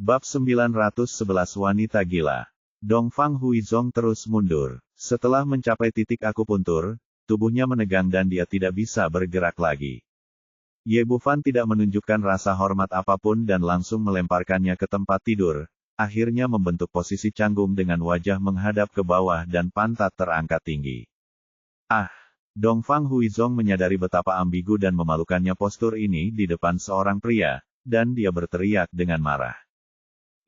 Bab 911 Wanita Gila. Dongfang Huizong terus mundur. Setelah mencapai titik akupuntur, tubuhnya menegang dan dia tidak bisa bergerak lagi. Ye Bufan tidak menunjukkan rasa hormat apapun dan langsung melemparkannya ke tempat tidur, akhirnya membentuk posisi canggung dengan wajah menghadap ke bawah dan pantat terangkat tinggi. Ah! Dongfang Huizong menyadari betapa ambigu dan memalukannya postur ini di depan seorang pria, dan dia berteriak dengan marah.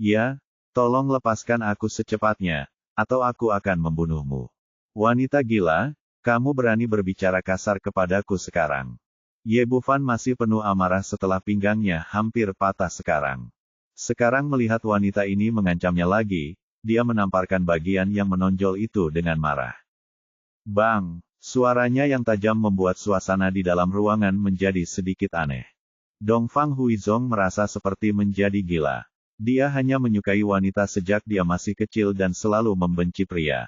Ya, tolong lepaskan aku secepatnya, atau aku akan membunuhmu. Wanita gila, kamu berani berbicara kasar kepadaku sekarang. Ye Bufan masih penuh amarah setelah pinggangnya hampir patah sekarang. Sekarang melihat wanita ini mengancamnya lagi, dia menamparkan bagian yang menonjol itu dengan marah. Bang! Suaranya yang tajam membuat suasana di dalam ruangan menjadi sedikit aneh. Dongfang Huizong merasa seperti menjadi gila. Dia hanya menyukai wanita sejak dia masih kecil dan selalu membenci pria.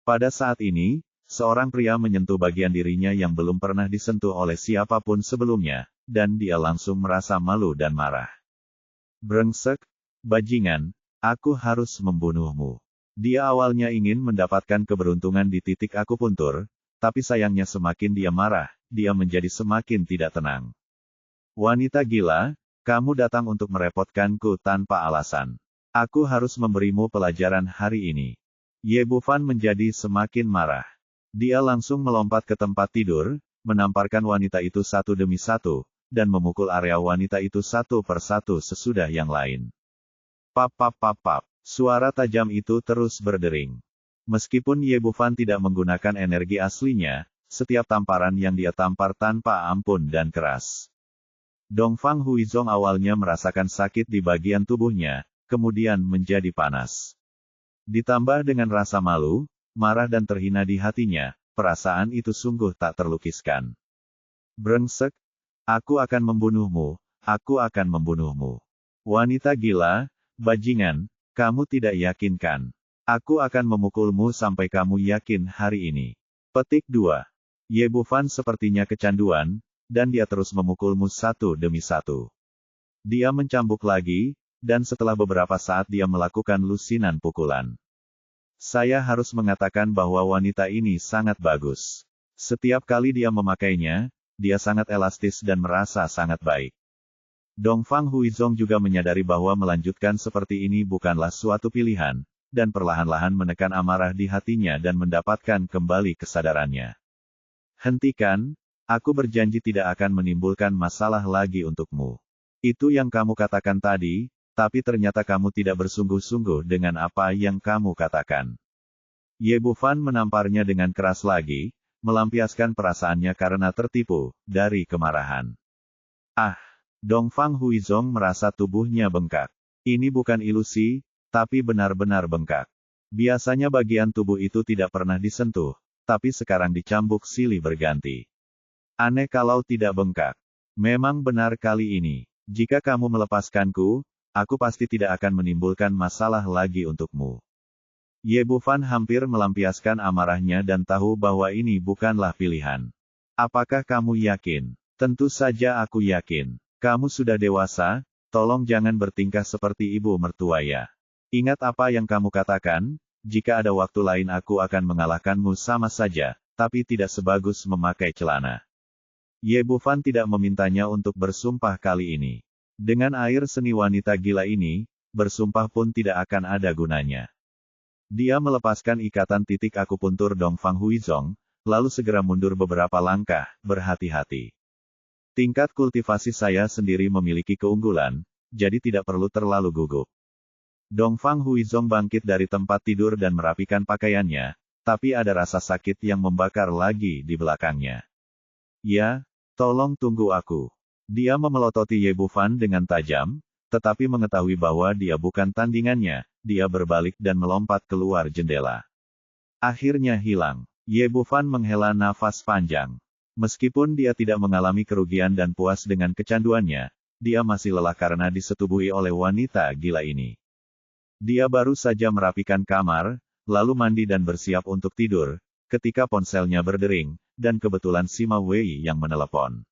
Pada saat ini, seorang pria menyentuh bagian dirinya yang belum pernah disentuh oleh siapapun sebelumnya, dan dia langsung merasa malu dan marah. Brengsek, bajingan, aku harus membunuhmu. Dia awalnya ingin mendapatkan keberuntungan di titik akupuntur, tapi sayangnya semakin dia marah, dia menjadi semakin tidak tenang. Wanita gila, kamu datang untuk merepotkanku tanpa alasan. Aku harus memberimu pelajaran hari ini. Ye Bufan menjadi semakin marah. Dia langsung melompat ke tempat tidur, menamparkan wanita itu satu demi satu, dan memukul area wanita itu satu persatu sesudah yang lain. Pap pap pap pap. Suara tajam itu terus berdering. Meskipun Ye Bufan tidak menggunakan energi aslinya, setiap tamparan yang dia tampar tanpa ampun dan keras. Dongfang Huizong awalnya merasakan sakit di bagian tubuhnya, kemudian menjadi panas. Ditambah dengan rasa malu, marah dan terhina di hatinya, perasaan itu sungguh tak terlukiskan. Brengsek! Aku akan membunuhmu, aku akan membunuhmu. Wanita gila, bajingan, kamu tidak yakin kan? Aku akan memukulmu sampai kamu yakin hari ini. Petik 2. Ye Bufan sepertinya kecanduan, dan dia terus memukulmu satu demi satu. Dia mencambuk lagi, dan setelah beberapa saat dia melakukan lusinan pukulan. Saya harus mengatakan bahwa wanita ini sangat bagus. Setiap kali dia memakainya, dia sangat elastis dan merasa sangat baik. Dongfang Huizong juga menyadari bahwa melanjutkan seperti ini bukanlah suatu pilihan, dan perlahan-lahan menekan amarah di hatinya dan mendapatkan kembali kesadarannya. Hentikan! Aku berjanji tidak akan menimbulkan masalah lagi untukmu. Itu yang kamu katakan tadi, tapi ternyata kamu tidak bersungguh-sungguh dengan apa yang kamu katakan. Ye Bufan menamparnya dengan keras lagi, melampiaskan perasaannya karena tertipu, dari kemarahan. Ah! Dongfang Huizong merasa tubuhnya bengkak. Ini bukan ilusi, tapi benar-benar bengkak. Biasanya bagian tubuh itu tidak pernah disentuh, tapi sekarang dicambuk silih berganti. Aneh kalau tidak bengkak. Memang benar kali ini. Jika kamu melepaskanku, aku pasti tidak akan menimbulkan masalah lagi untukmu. Ye Bufan hampir melampiaskan amarahnya dan tahu bahwa ini bukanlah pilihan. Apakah kamu yakin? Tentu saja aku yakin. Kamu sudah dewasa, tolong jangan bertingkah seperti ibu mertua ya. Ingat apa yang kamu katakan, jika ada waktu lain aku akan mengalahkanmu sama saja, tapi tidak sebagus memakai celana. Ye Bufan tidak memintanya untuk bersumpah kali ini. Dengan air seni wanita gila ini, bersumpah pun tidak akan ada gunanya. Dia melepaskan ikatan titik akupuntur Dongfang Huizong, lalu segera mundur beberapa langkah, berhati-hati. Tingkat kultivasi saya sendiri memiliki keunggulan, jadi tidak perlu terlalu gugup. Dongfang Huizong bangkit dari tempat tidur dan merapikan pakaiannya, tapi ada rasa sakit yang membakar lagi di belakangnya. Ya, tolong tunggu aku. Dia memelototi Ye Bufan dengan tajam, tetapi mengetahui bahwa dia bukan tandingannya, dia berbalik dan melompat keluar jendela. Akhirnya hilang. Ye Bufan menghela nafas panjang. Meskipun dia tidak mengalami kerugian dan puas dengan kecanduannya, dia masih lelah karena disetubuhi oleh wanita gila ini. Dia baru saja merapikan kamar, lalu mandi dan bersiap untuk tidur, ketika ponselnya berdering, dan kebetulan Sima Wei yang menelepon.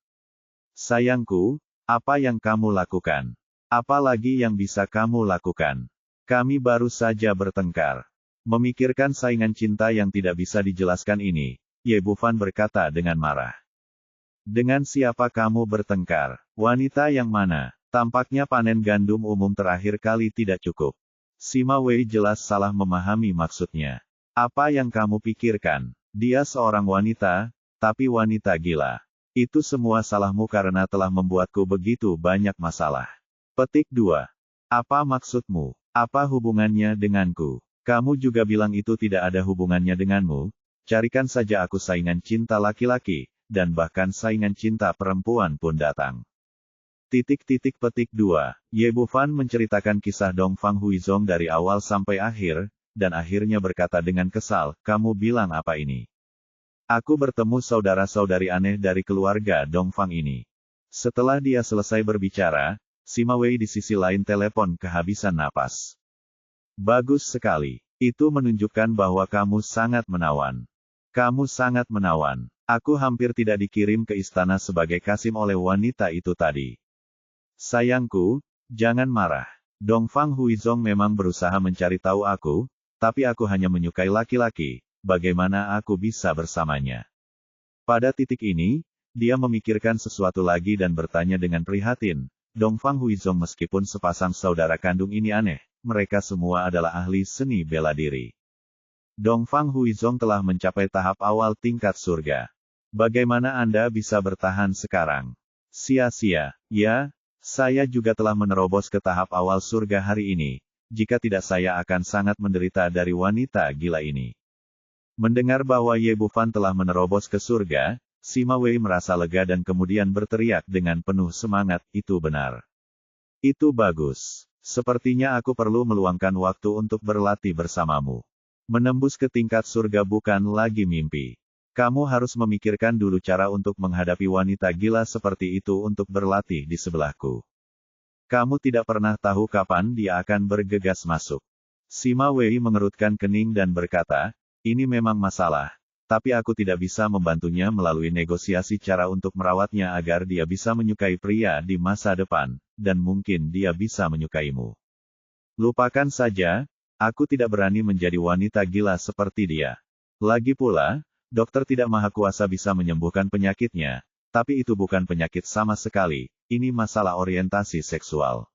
Sayangku, apa yang kamu lakukan? Apa lagi yang bisa kamu lakukan? Kami baru saja bertengkar. Memikirkan saingan cinta yang tidak bisa dijelaskan ini, Ye Bufan berkata dengan marah. Dengan siapa kamu bertengkar? Wanita yang mana? Tampaknya panen gandum umum terakhir kali tidak cukup. Sima Wei jelas salah memahami maksudnya. Apa yang kamu pikirkan? Dia seorang wanita, tapi wanita gila. Itu semua salahmu karena telah membuatku begitu banyak masalah. Petik 2. Apa maksudmu? Apa hubungannya denganku? Kamu juga bilang itu tidak ada hubungannya denganmu. Carikan saja aku saingan cinta laki-laki, dan bahkan saingan cinta perempuan pun datang. Petik 2. Ye Bufan menceritakan kisah Dongfang Huizong dari awal sampai akhir, dan akhirnya berkata dengan kesal, kamu bilang apa ini? Aku bertemu saudara-saudari aneh dari keluarga Dongfang ini. Setelah dia selesai berbicara, Sima Wei di sisi lain telepon kehabisan napas. Bagus sekali. Itu menunjukkan bahwa kamu sangat menawan. Kamu sangat menawan. Aku hampir tidak dikirim ke istana sebagai Kasim oleh wanita itu tadi. Sayangku, jangan marah. Dongfang Huizong memang berusaha mencari tahu aku, tapi aku hanya menyukai laki-laki. Bagaimana aku bisa bersamanya? Pada titik ini, dia memikirkan sesuatu lagi dan bertanya dengan prihatin. Dongfang Huizong meskipun sepasang saudara kandung ini aneh, mereka semua adalah ahli seni bela diri. Dongfang Huizong telah mencapai tahap awal tingkat surga. Bagaimana Anda bisa bertahan sekarang? Sia-sia, ya, saya juga telah menerobos ke tahap awal surga hari ini. Jika tidak saya akan sangat menderita dari wanita gila ini. Mendengar bahwa Ye Bufan telah menerobos ke surga, Sima Wei merasa lega dan kemudian berteriak dengan penuh semangat, itu benar. Itu bagus. Sepertinya aku perlu meluangkan waktu untuk berlatih bersamamu. Menembus ke tingkat surga bukan lagi mimpi. Kamu harus memikirkan dulu cara untuk menghadapi wanita gila seperti itu untuk berlatih di sebelahku. Kamu tidak pernah tahu kapan dia akan bergegas masuk. Sima Wei mengerutkan kening dan berkata, ini memang masalah. Tapi aku tidak bisa membantunya melalui negosiasi cara untuk merawatnya agar dia bisa menyukai pria di masa depan, dan mungkin dia bisa menyukaimu. Lupakan saja, aku tidak berani menjadi wanita gila seperti dia. Lagi pula, dokter tidak maha kuasa bisa menyembuhkan penyakitnya, tapi itu bukan penyakit sama sekali, ini masalah orientasi seksual.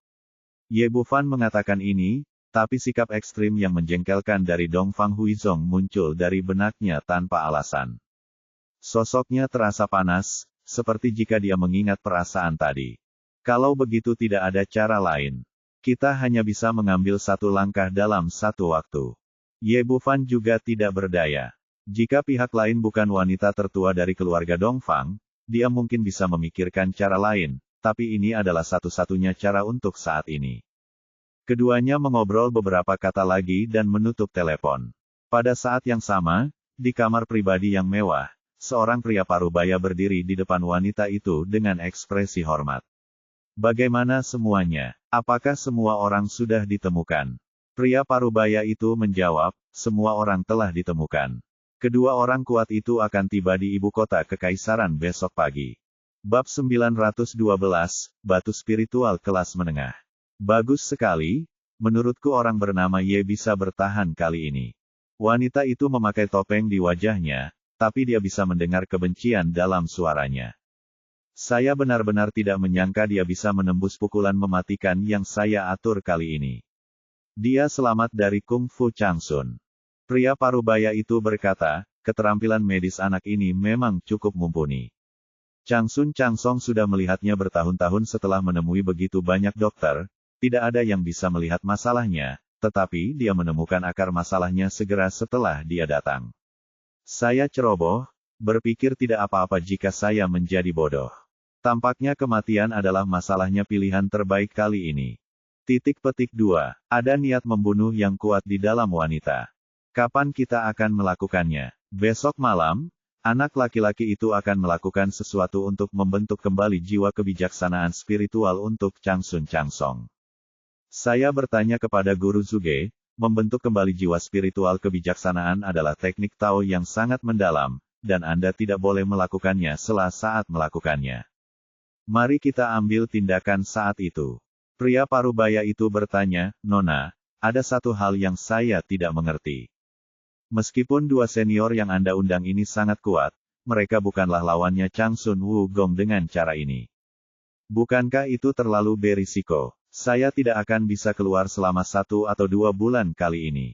Ye Bufan mengatakan ini, tapi sikap ekstrim yang menjengkelkan dari Dongfang Huizong muncul dari benaknya tanpa alasan. Sosoknya terasa panas, seperti jika dia mengingat perasaan tadi. Kalau begitu tidak ada cara lain. Kita hanya bisa mengambil satu langkah dalam satu waktu. Ye Bufan juga tidak berdaya. Jika pihak lain bukan wanita tertua dari keluarga Dongfang, dia mungkin bisa memikirkan cara lain, tapi ini adalah satu-satunya cara untuk saat ini. Keduanya mengobrol beberapa kata lagi dan menutup telepon. Pada saat yang sama, di kamar pribadi yang mewah, seorang pria parubaya berdiri di depan wanita itu dengan ekspresi hormat. Bagaimana semuanya? Apakah semua orang sudah ditemukan? Pria parubaya itu menjawab, semua orang telah ditemukan. Kedua orang kuat itu akan tiba di ibu kota kekaisaran besok pagi. Bab 912, Batu Spiritual Kelas Menengah. Bagus sekali, menurutku orang bernama Ye bisa bertahan kali ini. Wanita itu memakai topeng di wajahnya, tapi dia bisa mendengar kebencian dalam suaranya. Saya benar-benar tidak menyangka dia bisa menembus pukulan mematikan yang saya atur kali ini. Dia selamat dari Kung Fu Changsun. Pria parubaya itu berkata, keterampilan medis anak ini memang cukup mumpuni. Changsun Changsong sudah melihatnya bertahun-tahun setelah menemui begitu banyak dokter. Tidak ada yang bisa melihat masalahnya, tetapi dia menemukan akar masalahnya segera setelah dia datang. Saya ceroboh, berpikir tidak apa-apa jika saya menjadi bodoh. Tampaknya kematian adalah masalahnya pilihan terbaik kali ini. Petik 2. Ada niat membunuh yang kuat di dalam wanita. Kapan kita akan melakukannya? Besok malam, anak laki-laki itu akan melakukan sesuatu untuk membentuk kembali jiwa kebijaksanaan spiritual untuk Changsun Changsong. Saya bertanya kepada Guru Zuge, membentuk kembali jiwa spiritual kebijaksanaan adalah teknik Tao yang sangat mendalam, dan Anda tidak boleh melakukannya saat melakukannya. Mari kita ambil tindakan saat itu. Pria parubaya itu bertanya, Nona, ada satu hal yang saya tidak mengerti. Meskipun dua senior yang Anda undang ini sangat kuat, mereka bukanlah lawannya Chang Sun Wugong dengan cara ini. Bukankah itu terlalu berisiko? Saya tidak akan bisa keluar selama 1 atau 2 bulan kali ini.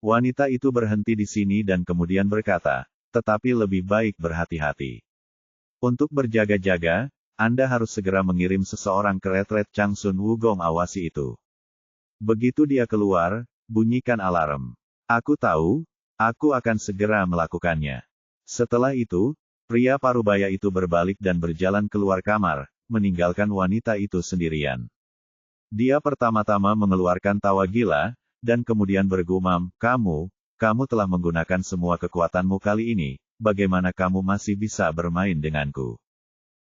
Wanita itu berhenti di sini dan kemudian berkata, tetapi lebih baik berhati-hati. Untuk berjaga-jaga, Anda harus segera mengirim seseorang ke retret Chang Sun Wugong awasi itu. Begitu dia keluar, bunyikan alarm. Aku tahu, aku akan segera melakukannya. Setelah itu, pria parubaya itu berbalik dan berjalan keluar kamar, meninggalkan wanita itu sendirian. Dia pertama-tama mengeluarkan tawa gila, dan kemudian bergumam, kamu telah menggunakan semua kekuatanmu kali ini, bagaimana kamu masih bisa bermain denganku?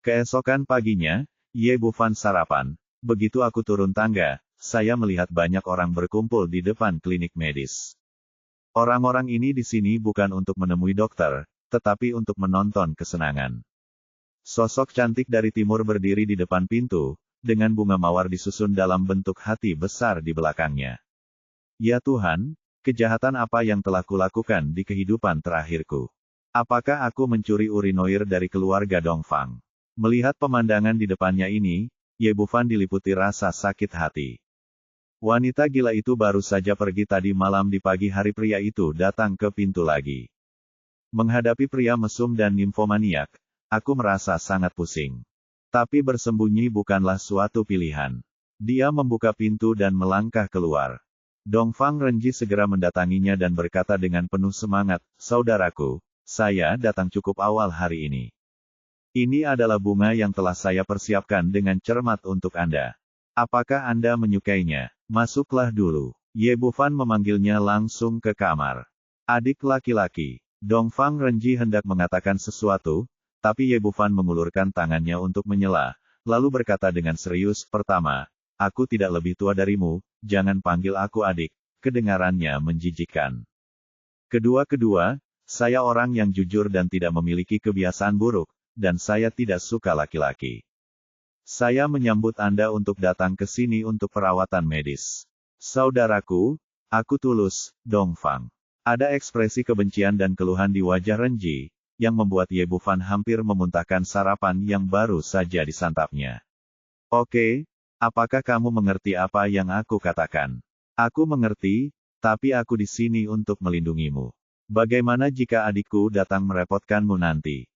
Keesokan paginya, Ye Bufan sarapan, begitu aku turun tangga, saya melihat banyak orang berkumpul di depan klinik medis. Orang-orang ini di sini bukan untuk menemui dokter, tetapi untuk menonton kesenangan. Sosok cantik dari timur berdiri di depan pintu, dengan bunga mawar disusun dalam bentuk hati besar di belakangnya. Ya Tuhan, kejahatan apa yang telah kulakukan di kehidupan terakhirku? Apakah aku mencuri urinoir dari keluarga Dongfang? Melihat pemandangan di depannya ini, Ye Bufan diliputi rasa sakit hati. Wanita gila itu baru saja pergi tadi malam di pagi hari. Pria itu datang ke pintu lagi. Menghadapi pria mesum dan nimfomaniak, aku merasa sangat pusing. Tapi bersembunyi bukanlah suatu pilihan. Dia membuka pintu dan melangkah keluar. Dongfang Renji segera mendatanginya dan berkata dengan penuh semangat, saudaraku, saya datang cukup awal hari ini. Ini adalah bunga yang telah saya persiapkan dengan cermat untuk Anda. Apakah Anda menyukainya? Masuklah dulu. Ye Bufan memanggilnya langsung ke kamar. Adik laki-laki. Dongfang Renji hendak mengatakan sesuatu, tapi Ye Bufan mengulurkan tangannya untuk menyela, lalu berkata dengan serius, pertama, aku tidak lebih tua darimu, jangan panggil aku adik, kedengarannya menjijikkan. Kedua, saya orang yang jujur dan tidak memiliki kebiasaan buruk, dan saya tidak suka laki-laki. Saya menyambut Anda untuk datang ke sini untuk perawatan medis. Saudaraku, aku tulus, Dongfang. Ada ekspresi kebencian dan keluhan di wajah Renji, yang membuat Ye Bufan hampir memuntahkan sarapan yang baru saja disantapnya. Oke, apakah kamu mengerti apa yang aku katakan? Aku mengerti, tapi aku di sini untuk melindungimu. Bagaimana jika adikku datang merepotkanmu nanti?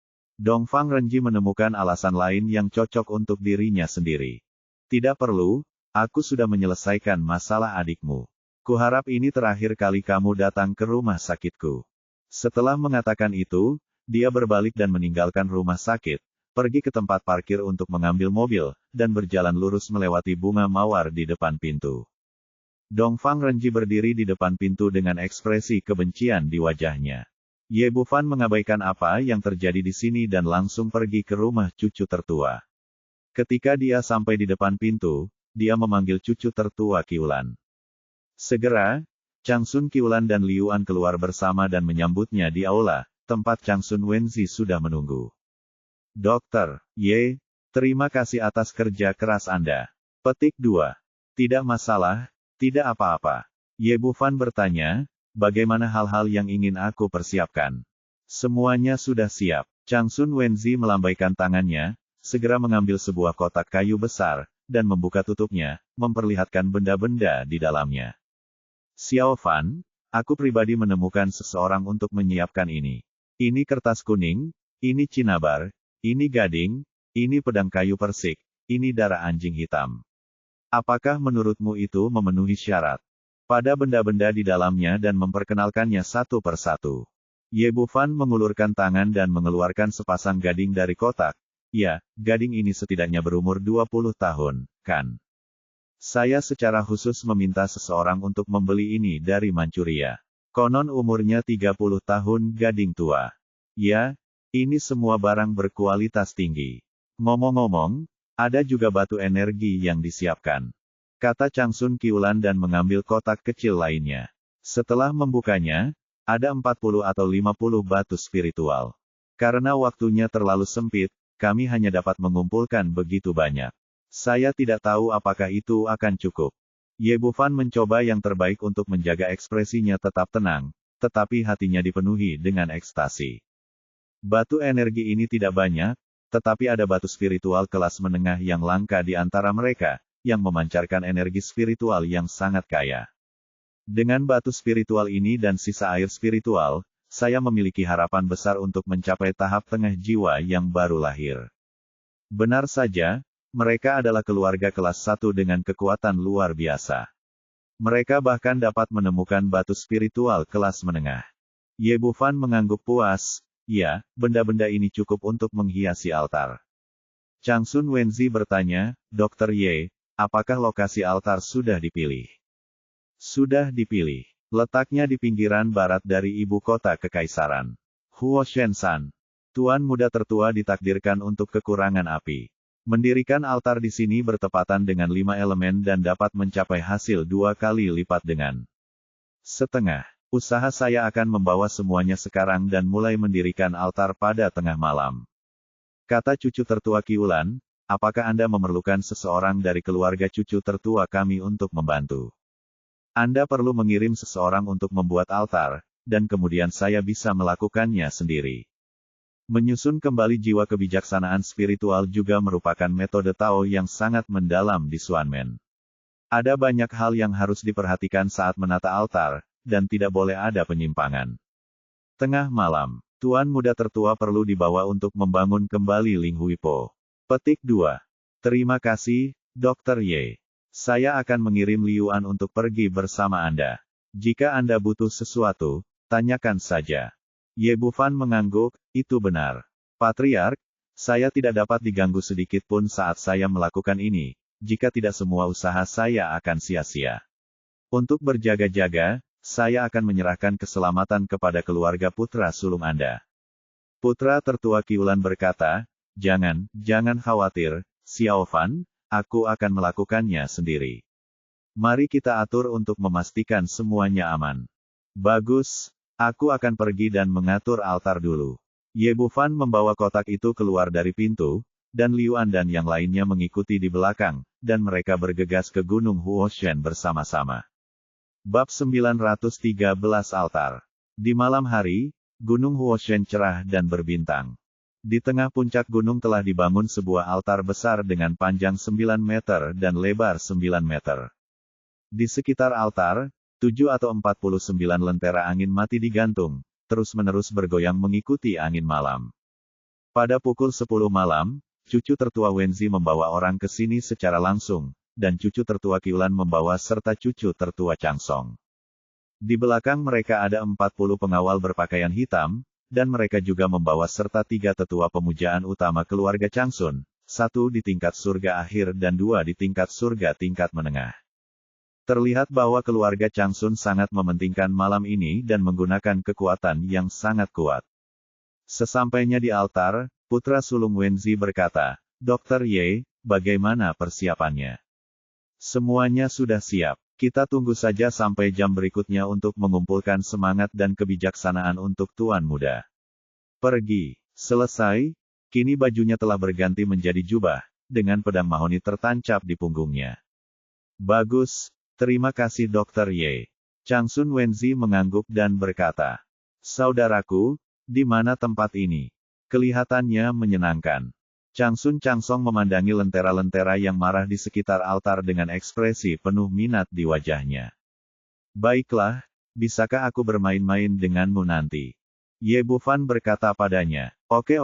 Dongfang Renji menemukan alasan lain yang cocok untuk dirinya sendiri. Tidak perlu, aku sudah menyelesaikan masalah adikmu. Kuharap ini terakhir kali kamu datang ke rumah sakitku. Setelah mengatakan itu, dia berbalik dan meninggalkan rumah sakit, pergi ke tempat parkir untuk mengambil mobil, dan berjalan lurus melewati bunga mawar di depan pintu. Dongfang Renji berdiri di depan pintu dengan ekspresi kebencian di wajahnya. Ye Bufan mengabaikan apa yang terjadi di sini dan langsung pergi ke rumah cucu tertua. Ketika dia sampai di depan pintu, dia memanggil cucu tertua Qiulan. Segera, Chang Sun Qiulan dan Liu An keluar bersama dan menyambutnya di aula, tempat Chang Sun Wenzi sudah menunggu. Dokter, Ye, terima kasih atas kerja keras Anda. Petik 2. Tidak masalah, tidak apa-apa. Ye Bufan bertanya, bagaimana hal-hal yang ingin aku persiapkan? Semuanya sudah siap. Chang Sun Wenzi melambaikan tangannya, segera mengambil sebuah kotak kayu besar, dan membuka tutupnya, memperlihatkan benda-benda di dalamnya. Xiao Fan, aku pribadi menemukan seseorang untuk menyiapkan ini. Ini kertas kuning, ini cinabar, ini gading, ini pedang kayu persik, ini darah anjing hitam. Apakah menurutmu itu memenuhi syarat? Pada benda-benda di dalamnya dan memperkenalkannya satu persatu. Ye Bufan mengulurkan tangan dan mengeluarkan sepasang gading dari kotak. Ya, gading ini setidaknya berumur 20 tahun, kan? Saya secara khusus meminta seseorang untuk membeli ini dari Manchuria. Konon umurnya 30 tahun, gading tua. Ya, ini semua barang berkualitas tinggi. Ngomong-ngomong, ada juga batu energi yang disiapkan. Kata Chang Sun Qiulan dan mengambil kotak kecil lainnya. Setelah membukanya, ada 40 atau 50 batu spiritual. Karena waktunya terlalu sempit, kami hanya dapat mengumpulkan begitu banyak. Saya tidak tahu apakah itu akan cukup. Ye Bufan mencoba yang terbaik untuk menjaga ekspresinya tetap tenang, tetapi hatinya dipenuhi dengan ekstasi. Batu energi ini tidak banyak, tetapi ada batu spiritual kelas menengah yang langka di antara mereka, yang memancarkan energi spiritual yang sangat kaya. Dengan batu spiritual ini dan sisa air spiritual, saya memiliki harapan besar untuk mencapai tahap tengah jiwa yang baru lahir. Benar saja, mereka adalah keluarga kelas 1 dengan kekuatan luar biasa. Mereka bahkan dapat menemukan batu spiritual kelas menengah. Ye Bufan mengangguk puas, ya, benda-benda ini cukup untuk menghiasi altar. Changsun Wenzi bertanya, Dr. Ye, apakah lokasi altar sudah dipilih? Sudah dipilih. Letaknya di pinggiran barat dari ibu kota kekaisaran. Huo Shensan. Tuan muda tertua ditakdirkan untuk kekurangan api. Mendirikan altar di sini bertepatan dengan 5 elemen dan dapat mencapai hasil 2 kali lipat dengan setengah. Usaha saya akan membawa semuanya sekarang dan mulai mendirikan altar pada tengah malam. Kata cucu tertua Kiulan, apakah Anda memerlukan seseorang dari keluarga cucu tertua kami untuk membantu? Anda perlu mengirim seseorang untuk membuat altar, dan kemudian saya bisa melakukannya sendiri. Menyusun kembali jiwa kebijaksanaan spiritual juga merupakan metode Tao yang sangat mendalam di Xuanmen. Ada banyak hal yang harus diperhatikan saat menata altar, dan tidak boleh ada penyimpangan. Tengah malam, Tuan muda tertua perlu dibawa untuk membangun kembali Ling Huipo. Petik 2. Terima kasih, Dr. Ye. Saya akan mengirim Liuan untuk pergi bersama Anda. Jika Anda butuh sesuatu, tanyakan saja. Ye Bufan mengangguk, itu benar. Patriark, saya tidak dapat diganggu sedikit pun saat saya melakukan ini, jika tidak semua usaha saya akan sia-sia. Untuk berjaga-jaga, saya akan menyerahkan keselamatan kepada keluarga putra sulung Anda. Putra tertua Kiulan berkata, jangan khawatir, Xiao Fan, aku akan melakukannya sendiri. Mari kita atur untuk memastikan semuanya aman. Bagus. Aku akan pergi dan mengatur altar dulu. Ye Bufan membawa kotak itu keluar dari pintu, dan Liuan dan yang lainnya mengikuti di belakang, dan mereka bergegas ke Gunung Huoshen bersama-sama. Bab 913 Altar. Di malam hari, Gunung Huoshen cerah dan berbintang. Di tengah puncak gunung telah dibangun sebuah altar besar dengan panjang 9 meter dan lebar 9 meter. Di sekitar altar, 7 atau 49 lentera angin mati digantung, terus-menerus bergoyang mengikuti angin malam. Pada pukul 10 malam, cucu tertua Wenzi membawa orang ke sini secara langsung, dan cucu tertua Kiulan membawa serta cucu tertua Changsong. Di belakang mereka ada 40 pengawal berpakaian hitam, dan mereka juga membawa serta 3 tetua pemujaan utama keluarga Changsun, 1 di tingkat surga akhir dan 2 di tingkat surga tingkat menengah. Terlihat bahwa keluarga Changsun sangat mementingkan malam ini dan menggunakan kekuatan yang sangat kuat. Sesampainya di altar, putra sulung Wenzi berkata, Dr. Ye, bagaimana persiapannya? Semuanya sudah siap. Kita tunggu saja sampai jam berikutnya untuk mengumpulkan semangat dan kebijaksanaan untuk Tuan Muda. Pergi. Selesai, kini bajunya telah berganti menjadi jubah, dengan pedang mahoni tertancap di punggungnya. Bagus. Terima kasih Dr. Ye. Changsun Wenzi mengangguk dan berkata, Saudaraku, di mana tempat ini? Kelihatannya menyenangkan. Changsun Changsong memandangi lentera-lentera yang marah di sekitar altar dengan ekspresi penuh minat di wajahnya. Baiklah, bisakah aku bermain-main denganmu nanti? Ye Bufan berkata padanya, Oke,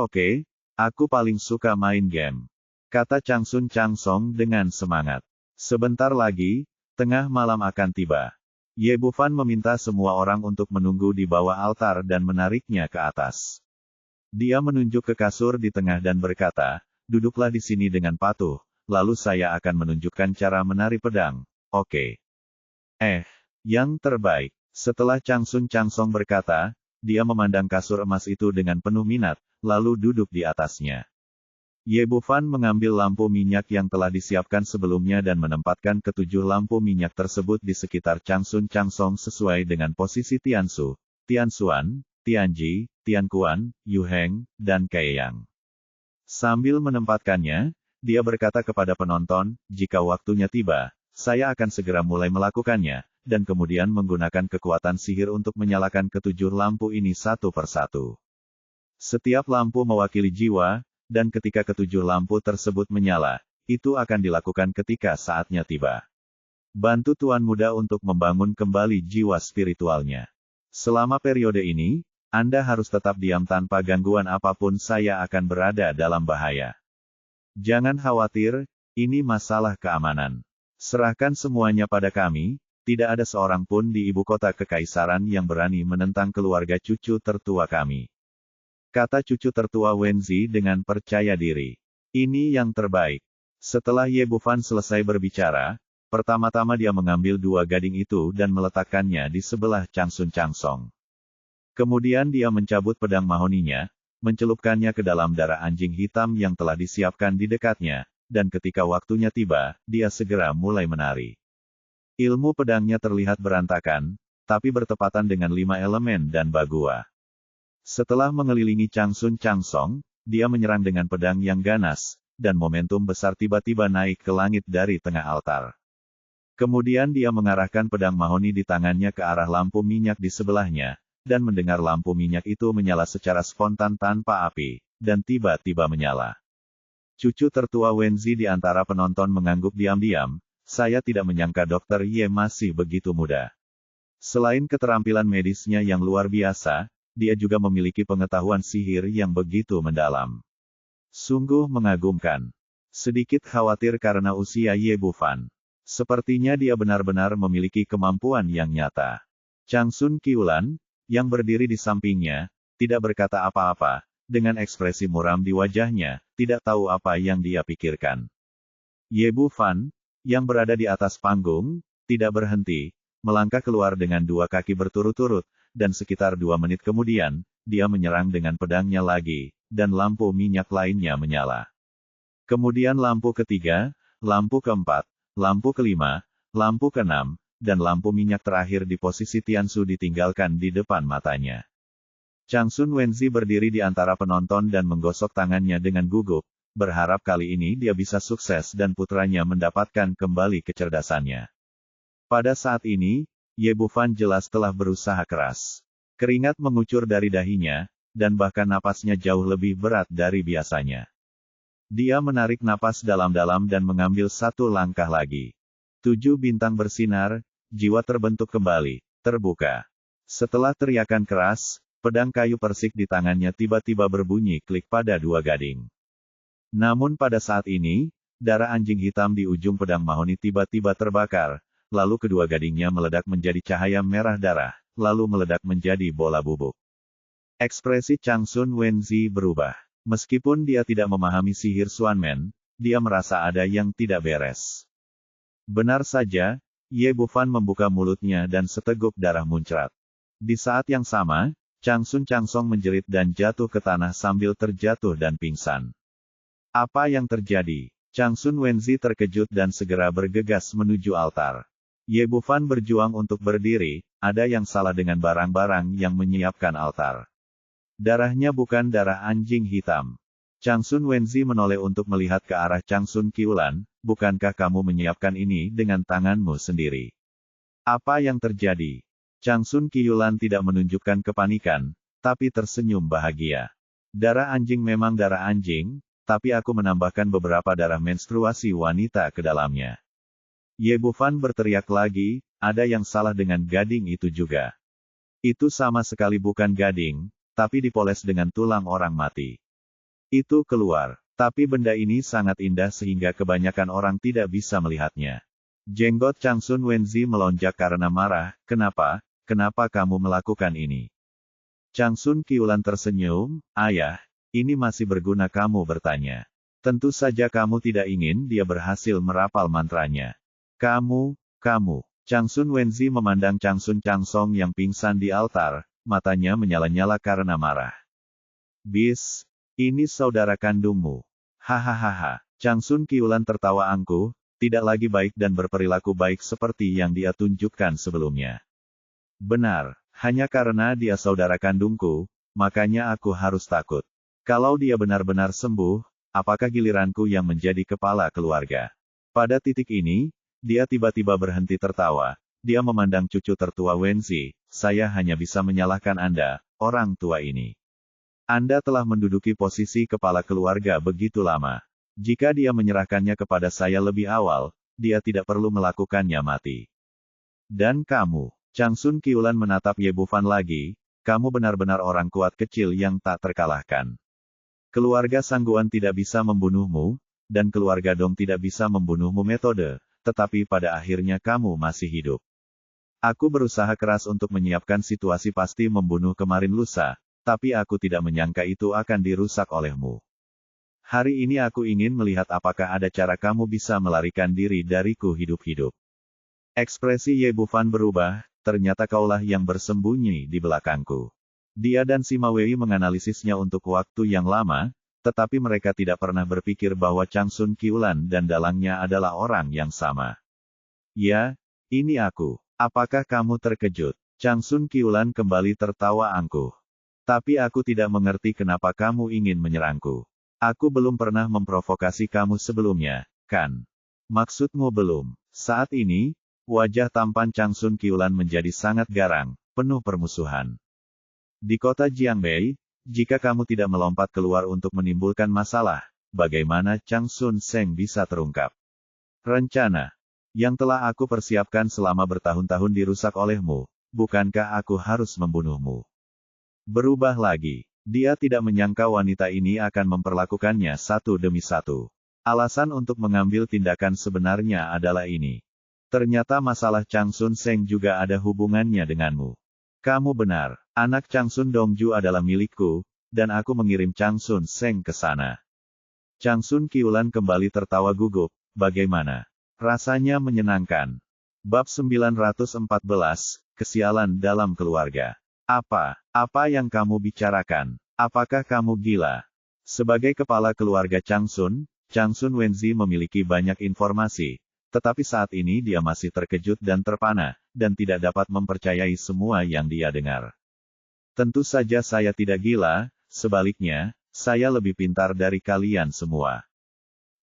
aku paling suka main game. Kata Changsun Changsong dengan semangat. Sebentar lagi, tengah malam akan tiba. Ye Bufan meminta semua orang untuk menunggu di bawah altar dan menariknya ke atas. Dia menunjuk ke kasur di tengah dan berkata, duduklah di sini dengan patuh, lalu saya akan menunjukkan cara menari pedang, oke? Yang terbaik. Setelah Changsun Changsong berkata, dia memandang kasur emas itu dengan penuh minat, lalu duduk di atasnya. Ye Bufan mengambil lampu minyak yang telah disiapkan sebelumnya dan menempatkan ketujuh lampu minyak tersebut di sekitar Changsun Changsong sesuai dengan posisi Tiansu, Tianxuan, Tianji, Tianquan, Yu Heng, dan Kaeyang. Sambil menempatkannya, dia berkata kepada penonton, jika waktunya tiba, saya akan segera mulai melakukannya, dan kemudian menggunakan kekuatan sihir untuk menyalakan ketujuh lampu ini satu persatu. Setiap lampu mewakili jiwa, dan ketika ketujuh lampu tersebut menyala, itu akan dilakukan ketika saatnya tiba. Bantu Tuan Muda untuk membangun kembali jiwa spiritualnya. Selama periode ini, Anda harus tetap diam tanpa gangguan apapun, saya akan berada dalam bahaya. Jangan khawatir, ini masalah keamanan. Serahkan semuanya pada kami, tidak ada seorang pun di ibu kota kekaisaran yang berani menentang keluarga cucu tertua kami. Kata cucu tertua Wenzi dengan percaya diri. Ini yang terbaik. Setelah Ye Bufan selesai berbicara, pertama-tama dia mengambil dua gading itu dan meletakkannya di sebelah Changsun Changsong. Kemudian dia mencabut pedang mahoninya, mencelupkannya ke dalam darah anjing hitam yang telah disiapkan di dekatnya, dan ketika waktunya tiba, dia segera mulai menari. Ilmu pedangnya terlihat berantakan, tapi bertepatan dengan 5 elemen dan bagua. Setelah mengelilingi Changsun Changsong, dia menyerang dengan pedang yang ganas, dan momentum besar tiba-tiba naik ke langit dari tengah altar. Kemudian dia mengarahkan pedang mahoni di tangannya ke arah lampu minyak di sebelahnya, dan mendengar lampu minyak itu menyala secara spontan tanpa api, dan tiba-tiba menyala. Cucu tertua Wenzi di antara penonton mengangguk diam-diam, saya tidak menyangka Dr. Ye masih begitu muda. Selain keterampilan medisnya yang luar biasa, dia juga memiliki pengetahuan sihir yang begitu mendalam. Sungguh mengagumkan. Sedikit khawatir karena usia Ye Bufan. Sepertinya dia benar-benar memiliki kemampuan yang nyata. Changsun Qiulan, yang berdiri di sampingnya, tidak berkata apa-apa, dengan ekspresi muram di wajahnya, tidak tahu apa yang dia pikirkan. Ye Bufan, yang berada di atas panggung, tidak berhenti, melangkah keluar dengan dua kaki berturut-turut, dan sekitar 2 menit kemudian, dia menyerang dengan pedangnya lagi, dan lampu minyak lainnya menyala. Kemudian lampu ketiga, lampu keempat, lampu kelima, lampu keenam, dan lampu minyak terakhir di posisi Tiansu ditinggalkan di depan matanya. Changsun Wenzi berdiri di antara penonton dan menggosok tangannya dengan gugup, berharap kali ini dia bisa sukses dan putranya mendapatkan kembali kecerdasannya. Pada saat ini, Ye Bufan jelas telah berusaha keras. Keringat mengucur dari dahinya, dan bahkan napasnya jauh lebih berat dari biasanya. Dia menarik napas dalam-dalam dan mengambil satu langkah lagi. 7 bintang bersinar, jiwa terbentuk kembali, terbuka. Setelah teriakan keras, pedang kayu persik di tangannya tiba-tiba berbunyi klik pada 2 gading. Namun pada saat ini, darah anjing hitam di ujung pedang mahoni tiba-tiba terbakar, lalu kedua gadingnya meledak menjadi cahaya merah darah, lalu meledak menjadi bola bubuk. Ekspresi Changsun Wenzi berubah. Meskipun dia tidak memahami sihir Xuanmen, dia merasa ada yang tidak beres. Benar saja, Ye Bufan membuka mulutnya dan seteguk darah muncrat. Di saat yang sama, Changsun Changsong menjerit dan jatuh ke tanah sambil terjatuh dan pingsan. Apa yang terjadi? Changsun Wenzi terkejut dan segera bergegas menuju altar. Ye Bufan berjuang untuk berdiri, ada yang salah dengan barang-barang yang menyiapkan altar. Darahnya bukan darah anjing hitam. Changsun Wenzi menoleh untuk melihat ke arah Changsun Qiulan, bukankah kamu menyiapkan ini dengan tanganmu sendiri? Apa yang terjadi? Changsun Qiulan tidak menunjukkan kepanikan, tapi tersenyum bahagia. Darah anjing memang darah anjing, tapi aku menambahkan beberapa darah menstruasi wanita ke dalamnya. Ye Bufan berteriak lagi, ada yang salah dengan gading itu juga. Itu sama sekali bukan gading, tapi dipoles dengan tulang orang mati. Itu keluar. Tapi benda ini sangat indah sehingga kebanyakan orang tidak bisa melihatnya. Jenggot Changsun Wenzi melonjak karena marah, kenapa kamu melakukan ini? Changsun Qiulan tersenyum, ayah, ini masih berguna kamu bertanya. Tentu saja kamu tidak ingin dia berhasil merapal mantranya. Kamu. Changsun Wenzi memandang Changsun Changsong yang pingsan di altar, matanya menyala-nyala karena marah. Bis, ini saudara kandungmu. Hahaha. Changsun Qiulan tertawa angkuh, tidak lagi baik dan berperilaku baik seperti yang dia tunjukkan sebelumnya. Benar, hanya karena dia saudara kandungku, makanya aku harus takut. Kalau dia benar-benar sembuh, apakah giliranku yang menjadi kepala keluarga? Pada titik ini, dia tiba-tiba berhenti tertawa. Dia memandang cucu tertua Wenzi, saya hanya bisa menyalahkan Anda, orang tua ini. Anda telah menduduki posisi kepala keluarga begitu lama. Jika dia menyerahkannya kepada saya lebih awal, dia tidak perlu melakukannya mati. Dan kamu, Changsun Qiulan menatap Ye Bufan lagi, kamu benar-benar orang kuat kecil yang tak terkalahkan. Keluarga Sangguan tidak bisa membunuhmu, dan keluarga Dong tidak bisa membunuhmu metode, tetapi pada akhirnya kamu masih hidup. Aku berusaha keras untuk menyiapkan situasi pasti membunuh kemarin lusa, tapi aku tidak menyangka itu akan dirusak olehmu. Hari ini aku ingin melihat apakah ada cara kamu bisa melarikan diri dariku hidup-hidup. Ekspresi Ye Bufan berubah, ternyata kaulah yang bersembunyi di belakangku. Dia dan Sima Wei menganalisisnya untuk waktu yang lama, tetapi mereka tidak pernah berpikir bahwa Changsun Qiulan dan dalangnya adalah orang yang sama. Ya, ini aku. Apakah kamu terkejut? Changsun Qiulan kembali tertawa angkuh. Tapi aku tidak mengerti kenapa kamu ingin menyerangku. Aku belum pernah memprovokasi kamu sebelumnya, kan? Maksudmu belum? Saat ini, wajah tampan Changsun Qiulan menjadi sangat garang, penuh permusuhan. Di kota Jiangbei, jika kamu tidak melompat keluar untuk menimbulkan masalah, bagaimana Changsun Seng bisa terungkap? Rencana yang telah aku persiapkan selama bertahun-tahun dirusak olehmu, bukankah aku harus membunuhmu? Berubah lagi. Dia tidak menyangka wanita ini akan memperlakukannya satu demi satu. Alasan untuk mengambil tindakan sebenarnya adalah ini. Ternyata masalah Changsun Seng juga ada hubungannya denganmu. Kamu benar, anak Changsun Dongju adalah milikku, dan aku mengirim Changsun Seng ke sana. Changsun Qiulan kembali tertawa gugup, bagaimana? Rasanya menyenangkan. Bab 914, Kesialan dalam Keluarga. Apa yang kamu bicarakan? Apakah kamu gila? Sebagai kepala keluarga Changsun Wenzi memiliki banyak informasi, tetapi saat ini dia masih terkejut dan terpana, dan tidak dapat mempercayai semua yang dia dengar. Tentu saja saya tidak gila, sebaliknya, saya lebih pintar dari kalian semua.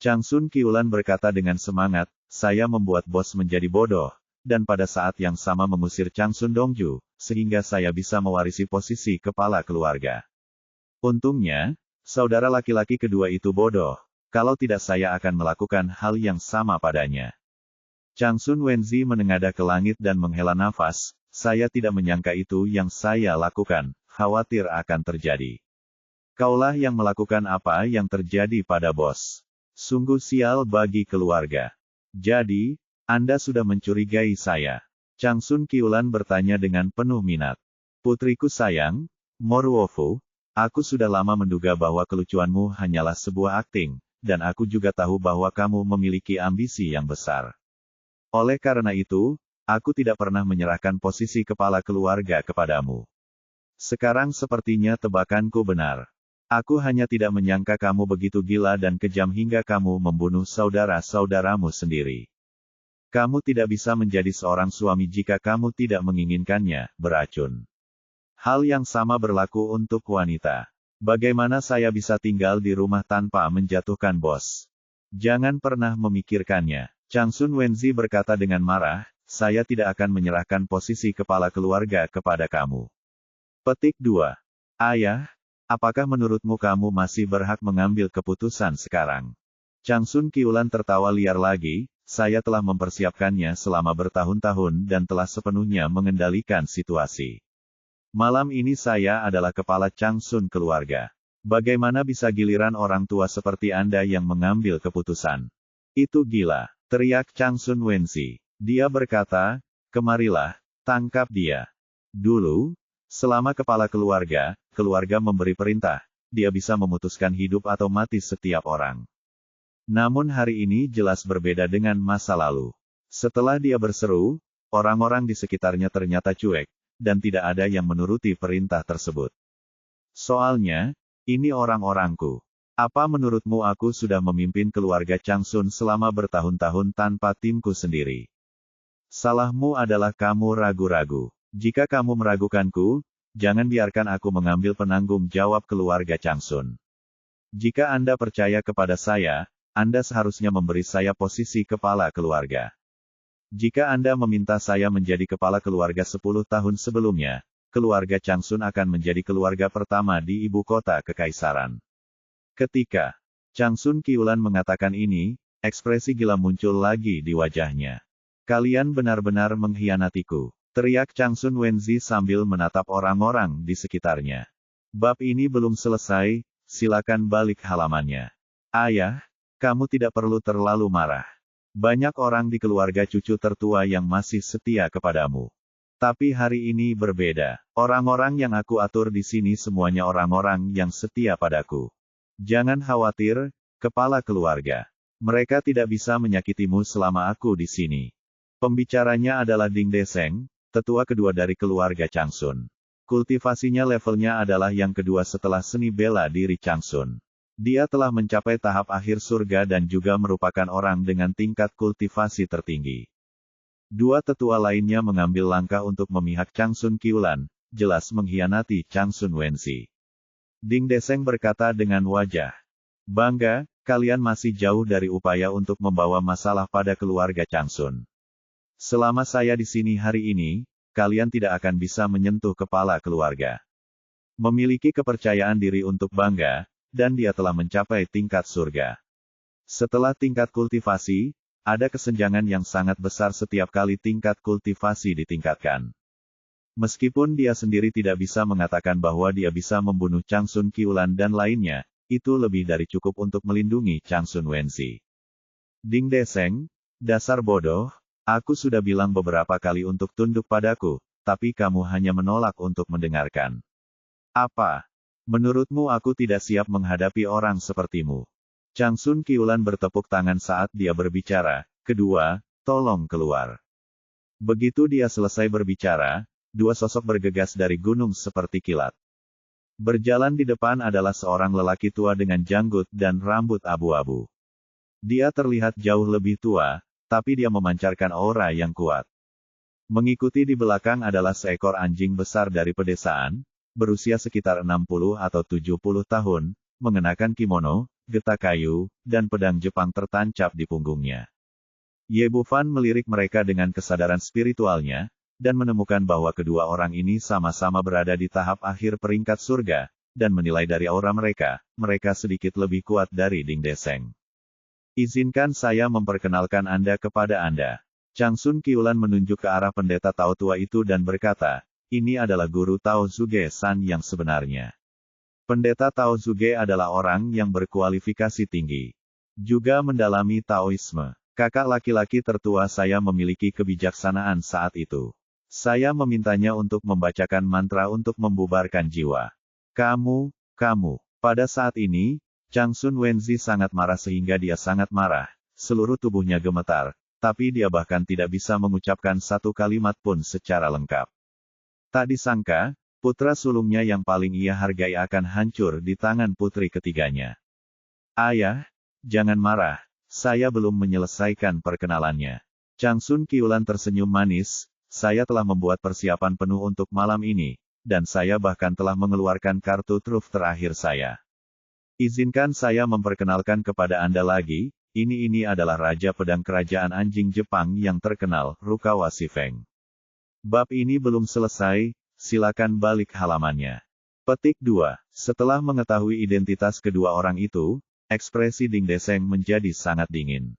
Changsun Qiulan berkata dengan semangat, saya membuat bos menjadi bodoh, dan pada saat yang sama mengusir Changsun Dongju, sehingga saya bisa mewarisi posisi kepala keluarga. Untungnya, saudara laki-laki kedua itu bodoh, kalau tidak saya akan melakukan hal yang sama padanya. Changsun Wenzi menengadah ke langit dan menghela nafas, saya tidak menyangka itu yang saya lakukan, khawatir akan terjadi. Kaulah yang melakukan apa yang terjadi pada bos. Sungguh sial bagi keluarga. Jadi, Anda sudah mencurigai saya. Changsun Qiulan bertanya dengan penuh minat. Putriku sayang, Moruofu, aku sudah lama menduga bahwa kelucuanmu hanyalah sebuah akting, dan aku juga tahu bahwa kamu memiliki ambisi yang besar. Oleh karena itu, aku tidak pernah menyerahkan posisi kepala keluarga kepadamu. Sekarang sepertinya tebakanku benar. Aku hanya tidak menyangka kamu begitu gila dan kejam hingga kamu membunuh saudara-saudaramu sendiri. Kamu tidak bisa menjadi seorang suami jika kamu tidak menginginkannya, beracun. Hal yang sama berlaku untuk wanita. Bagaimana saya bisa tinggal di rumah tanpa menjatuhkan bos? Jangan pernah memikirkannya. Changsun Wenzi berkata dengan marah, saya tidak akan menyerahkan posisi kepala keluarga kepada kamu. Petik 2. Ayah, apakah menurutmu kamu masih berhak mengambil keputusan sekarang? Changsun Qiulan tertawa liar lagi, saya telah mempersiapkannya selama bertahun-tahun dan telah sepenuhnya mengendalikan situasi. Malam ini saya adalah kepala Changsun keluarga. Bagaimana bisa giliran orang tua seperti Anda yang mengambil keputusan? Itu gila, teriak Changsun Wenzi. Dia berkata, kemarilah, tangkap dia. Dulu, selama kepala keluarga memberi perintah, dia bisa memutuskan hidup atau mati setiap orang. Namun hari ini jelas berbeda dengan masa lalu. Setelah dia berseru, orang-orang di sekitarnya ternyata cuek, dan tidak ada yang menuruti perintah tersebut. Soalnya, ini orang-orangku. Apa menurutmu aku sudah memimpin keluarga Changsun selama bertahun-tahun tanpa timku sendiri? Salahmu adalah kamu ragu-ragu. Jika kamu meragukanku, jangan biarkan aku mengambil penanggung jawab keluarga Changsun. Jika Anda percaya kepada saya, Anda seharusnya memberi saya posisi kepala keluarga. Jika Anda meminta saya menjadi kepala keluarga 10 tahun sebelumnya, keluarga Changsun akan menjadi keluarga pertama di ibu kota kekaisaran. Ketika Changsun Qiulan mengatakan ini, ekspresi gila muncul lagi di wajahnya. Kalian benar-benar mengkhianatiku, teriak Changsun Wenzi sambil menatap orang-orang di sekitarnya. Bab ini belum selesai, silakan balik halamannya. Ayah, kamu tidak perlu terlalu marah. Banyak orang di keluarga cucu tertua yang masih setia kepadamu. Tapi hari ini berbeda. Orang-orang yang aku atur di sini semuanya orang-orang yang setia padaku. Jangan khawatir, kepala keluarga. Mereka tidak bisa menyakitimu selama aku di sini. Pembicaranya adalah Ding Deseng, tetua kedua dari keluarga Changsun. Kultivasinya levelnya adalah yang kedua setelah seni bela diri Changsun. Dia telah mencapai tahap akhir surga dan juga merupakan orang dengan tingkat kultivasi tertinggi. Dua tetua lainnya mengambil langkah untuk memihak Changsun Qiulan, jelas mengkhianati Changsun Wenzi. Ding Deseng berkata dengan wajah bangga, kalian masih jauh dari upaya untuk membawa masalah pada keluarga Changsun. Selama saya di sini hari ini, kalian tidak akan bisa menyentuh kepala keluarga. Memiliki kepercayaan diri untuk bangga, dan dia telah mencapai tingkat surga. Setelah tingkat kultivasi, ada kesenjangan yang sangat besar setiap kali tingkat kultivasi ditingkatkan. Meskipun dia sendiri tidak bisa mengatakan bahwa dia bisa membunuh Changsun Qiulan dan lainnya, itu lebih dari cukup untuk melindungi Changsun Wenzi. Ding Deseng, dasar bodoh, aku sudah bilang beberapa kali untuk tunduk padaku, tapi kamu hanya menolak untuk mendengarkan. Apa? Menurutmu aku tidak siap menghadapi orang sepertimu? Changsun Qiulan bertepuk tangan saat dia berbicara, kedua, tolong keluar. Begitu dia selesai berbicara, dua sosok bergegas dari gunung seperti kilat. Berjalan di depan adalah seorang lelaki tua dengan janggut dan rambut abu-abu. Dia terlihat jauh lebih tua, tapi dia memancarkan aura yang kuat. Mengikuti di belakang adalah seekor anjing besar dari pedesaan, berusia sekitar 60 atau 70 tahun, mengenakan kimono, getah kayu, dan pedang Jepang tertancap di punggungnya. Ye Bufan melirik mereka dengan kesadaran spiritualnya, dan menemukan bahwa kedua orang ini sama-sama berada di tahap akhir peringkat surga, dan menilai dari aura mereka, mereka sedikit lebih kuat dari Ding Deseng. Izinkan saya memperkenalkan Anda kepada Anda. Changsun Qiulan menunjuk ke arah pendeta Tao tua itu dan berkata, ini adalah guru Tao Zuge San yang sebenarnya. Pendeta Tao Zuge adalah orang yang berkualifikasi tinggi. Juga mendalami Taoisme. Kakak laki-laki tertua saya memiliki kebijaksanaan saat itu. Saya memintanya untuk membacakan mantra untuk membubarkan jiwa. Kamu. Pada saat ini, Changsun Wenzi sangat marah sehingga dia sangat marah. Seluruh tubuhnya gemetar, tapi dia bahkan tidak bisa mengucapkan satu kalimat pun secara lengkap. Tak disangka, putra sulungnya yang paling ia hargai akan hancur di tangan putri ketiganya. Ayah, jangan marah, saya belum menyelesaikan perkenalannya. Changsun Qiulan tersenyum manis, saya telah membuat persiapan penuh untuk malam ini, dan saya bahkan telah mengeluarkan kartu truf terakhir saya. Izinkan saya memperkenalkan kepada Anda lagi, ini adalah Raja Pedang Kerajaan Anjing Jepang yang terkenal, Rukawa Shifeng. Bab ini belum selesai, silakan balik halamannya. Petik 2. Setelah mengetahui identitas kedua orang itu, ekspresi Ding Deseng menjadi sangat dingin.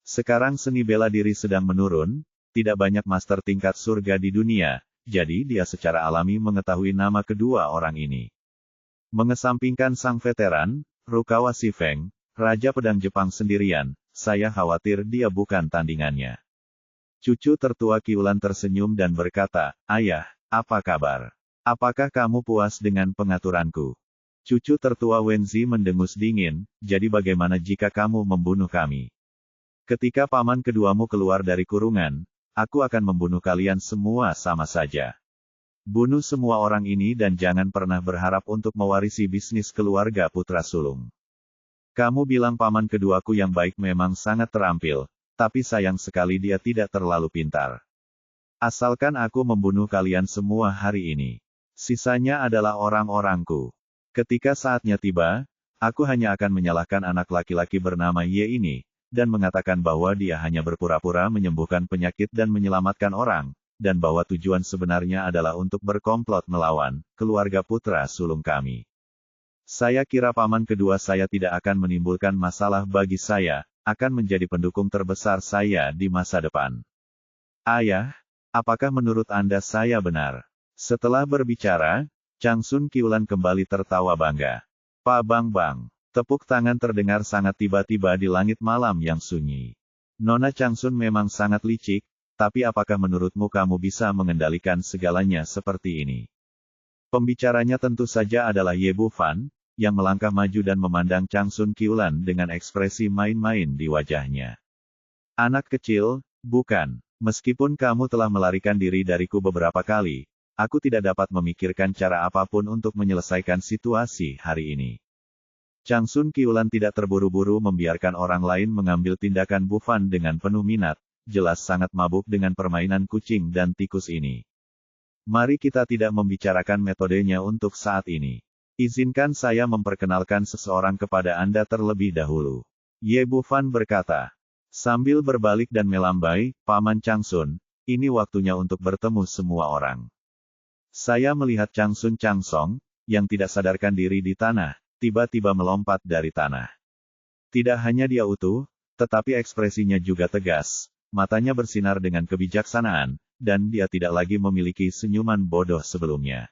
Sekarang seni bela diri sedang menurun, tidak banyak master tingkat surga di dunia, jadi dia secara alami mengetahui nama kedua orang ini. Mengesampingkan sang veteran, Rukawa Shifeng, Raja Pedang Jepang sendirian, saya khawatir dia bukan tandingannya. Cucu tertua Qiulan tersenyum dan berkata, ayah, apa kabar? Apakah kamu puas dengan pengaturanku? Cucu tertua Wenzi mendengus dingin, jadi bagaimana jika kamu membunuh kami? Ketika paman keduamu keluar dari kurungan, aku akan membunuh kalian semua sama saja. Bunuh semua orang ini dan jangan pernah berharap untuk mewarisi bisnis keluarga putra sulung. Kamu bilang paman keduaku yang baik memang sangat terampil, tapi sayang sekali dia tidak terlalu pintar. Asalkan aku membunuh kalian semua hari ini. Sisanya adalah orang-orangku. Ketika saatnya tiba, Aku hanya akan menyalahkan anak laki-laki bernama Ye ini, dan mengatakan bahwa dia hanya berpura-pura menyembuhkan penyakit dan menyelamatkan orang, dan bahwa tujuan sebenarnya adalah untuk berkomplot melawan keluarga putra sulung kami. Saya kira paman kedua saya tidak akan menimbulkan masalah bagi saya, akan menjadi pendukung terbesar saya di masa depan. Ayah, apakah menurut Anda saya benar? Setelah berbicara, Changsun Qiulan kembali tertawa bangga. Pak Bang, tepuk tangan terdengar sangat tiba-tiba di langit malam yang sunyi. Nona Changsun memang sangat licik, tapi apakah menurutmu kamu bisa mengendalikan segalanya seperti ini? Pembicaranya tentu saja adalah Ye Bufan, yang melangkah maju dan memandang Changsun Qiulan dengan ekspresi main-main di wajahnya. Anak kecil, bukan. Meskipun kamu telah melarikan diri dariku beberapa kali, aku tidak dapat memikirkan cara apapun untuk menyelesaikan situasi hari ini. Changsun Qiulan tidak terburu-buru membiarkan orang lain mengambil tindakan Bufan dengan penuh minat, jelas sangat mabuk dengan permainan kucing dan tikus ini. Mari kita tidak membicarakan metodenya untuk saat ini. Izinkan saya memperkenalkan seseorang kepada Anda terlebih dahulu. Ye Bufan berkata. Sambil berbalik dan melambai, Paman Changsun, ini waktunya untuk bertemu semua orang. Saya melihat Changsun Changsong, yang tidak sadarkan diri di tanah, tiba-tiba melompat dari tanah. Tidak hanya dia utuh, tetapi ekspresinya juga tegas, matanya bersinar dengan kebijaksanaan, dan dia tidak lagi memiliki senyuman bodoh sebelumnya.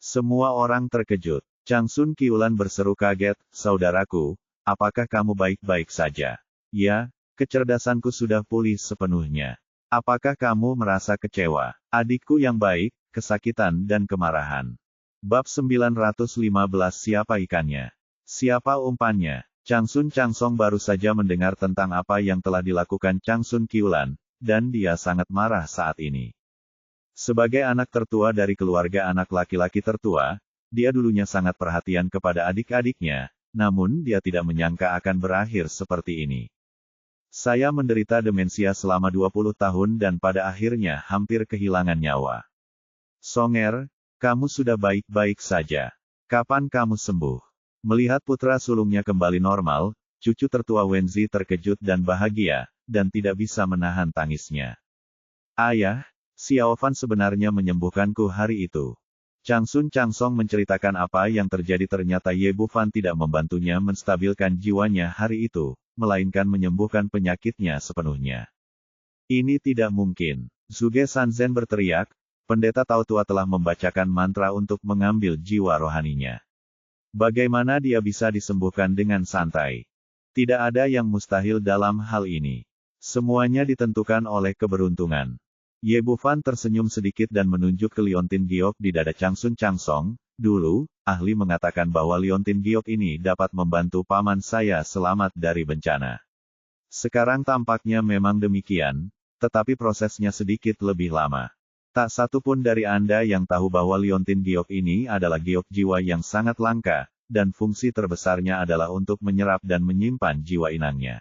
Semua orang terkejut. Changsun Qiulan berseru kaget, saudaraku, apakah kamu baik-baik saja? Ya. Kecerdasanku sudah pulih sepenuhnya. Apakah kamu merasa kecewa? Adikku yang baik, kesakitan dan kemarahan. Bab 915 Siapa ikannya? Siapa umpannya? Changsun Changsong baru saja mendengar tentang apa yang telah dilakukan Changsun Qiulan, dan dia sangat marah saat ini. Sebagai anak tertua dari keluarga anak laki-laki tertua, dia dulunya sangat perhatian kepada adik-adiknya, namun dia tidak menyangka akan berakhir seperti ini. Saya menderita demensia selama 20 tahun dan pada akhirnya hampir kehilangan nyawa. Songer, kamu sudah baik-baik saja. Kapan kamu sembuh? Melihat putra sulungnya kembali normal, cucu tertua Wenzi terkejut dan bahagia, dan tidak bisa menahan tangisnya. Ayah, Xiaofan sebenarnya menyembuhkanku hari itu. Changsun Changsong menceritakan apa yang terjadi ternyata Ye Bufan tidak membantunya menstabilkan jiwanya hari itu, melainkan menyembuhkan penyakitnya sepenuhnya. Ini tidak mungkin. Zhuge Sanzhen berteriak, pendeta Tao Tua telah membacakan mantra untuk mengambil jiwa rohaninya. Bagaimana dia bisa disembuhkan dengan santai? Tidak ada yang mustahil dalam hal ini. Semuanya ditentukan oleh keberuntungan. Ye Bufan tersenyum sedikit dan menunjuk ke Liontin Giok di dada Changsun Changsong. Dulu, ahli mengatakan bahwa Liontin Giok ini dapat membantu paman saya selamat dari bencana. Sekarang tampaknya memang demikian, tetapi prosesnya sedikit lebih lama. Tak satu pun dari Anda yang tahu bahwa Liontin Giok ini adalah giok jiwa yang sangat langka, dan fungsi terbesarnya adalah untuk menyerap dan menyimpan jiwa inangnya.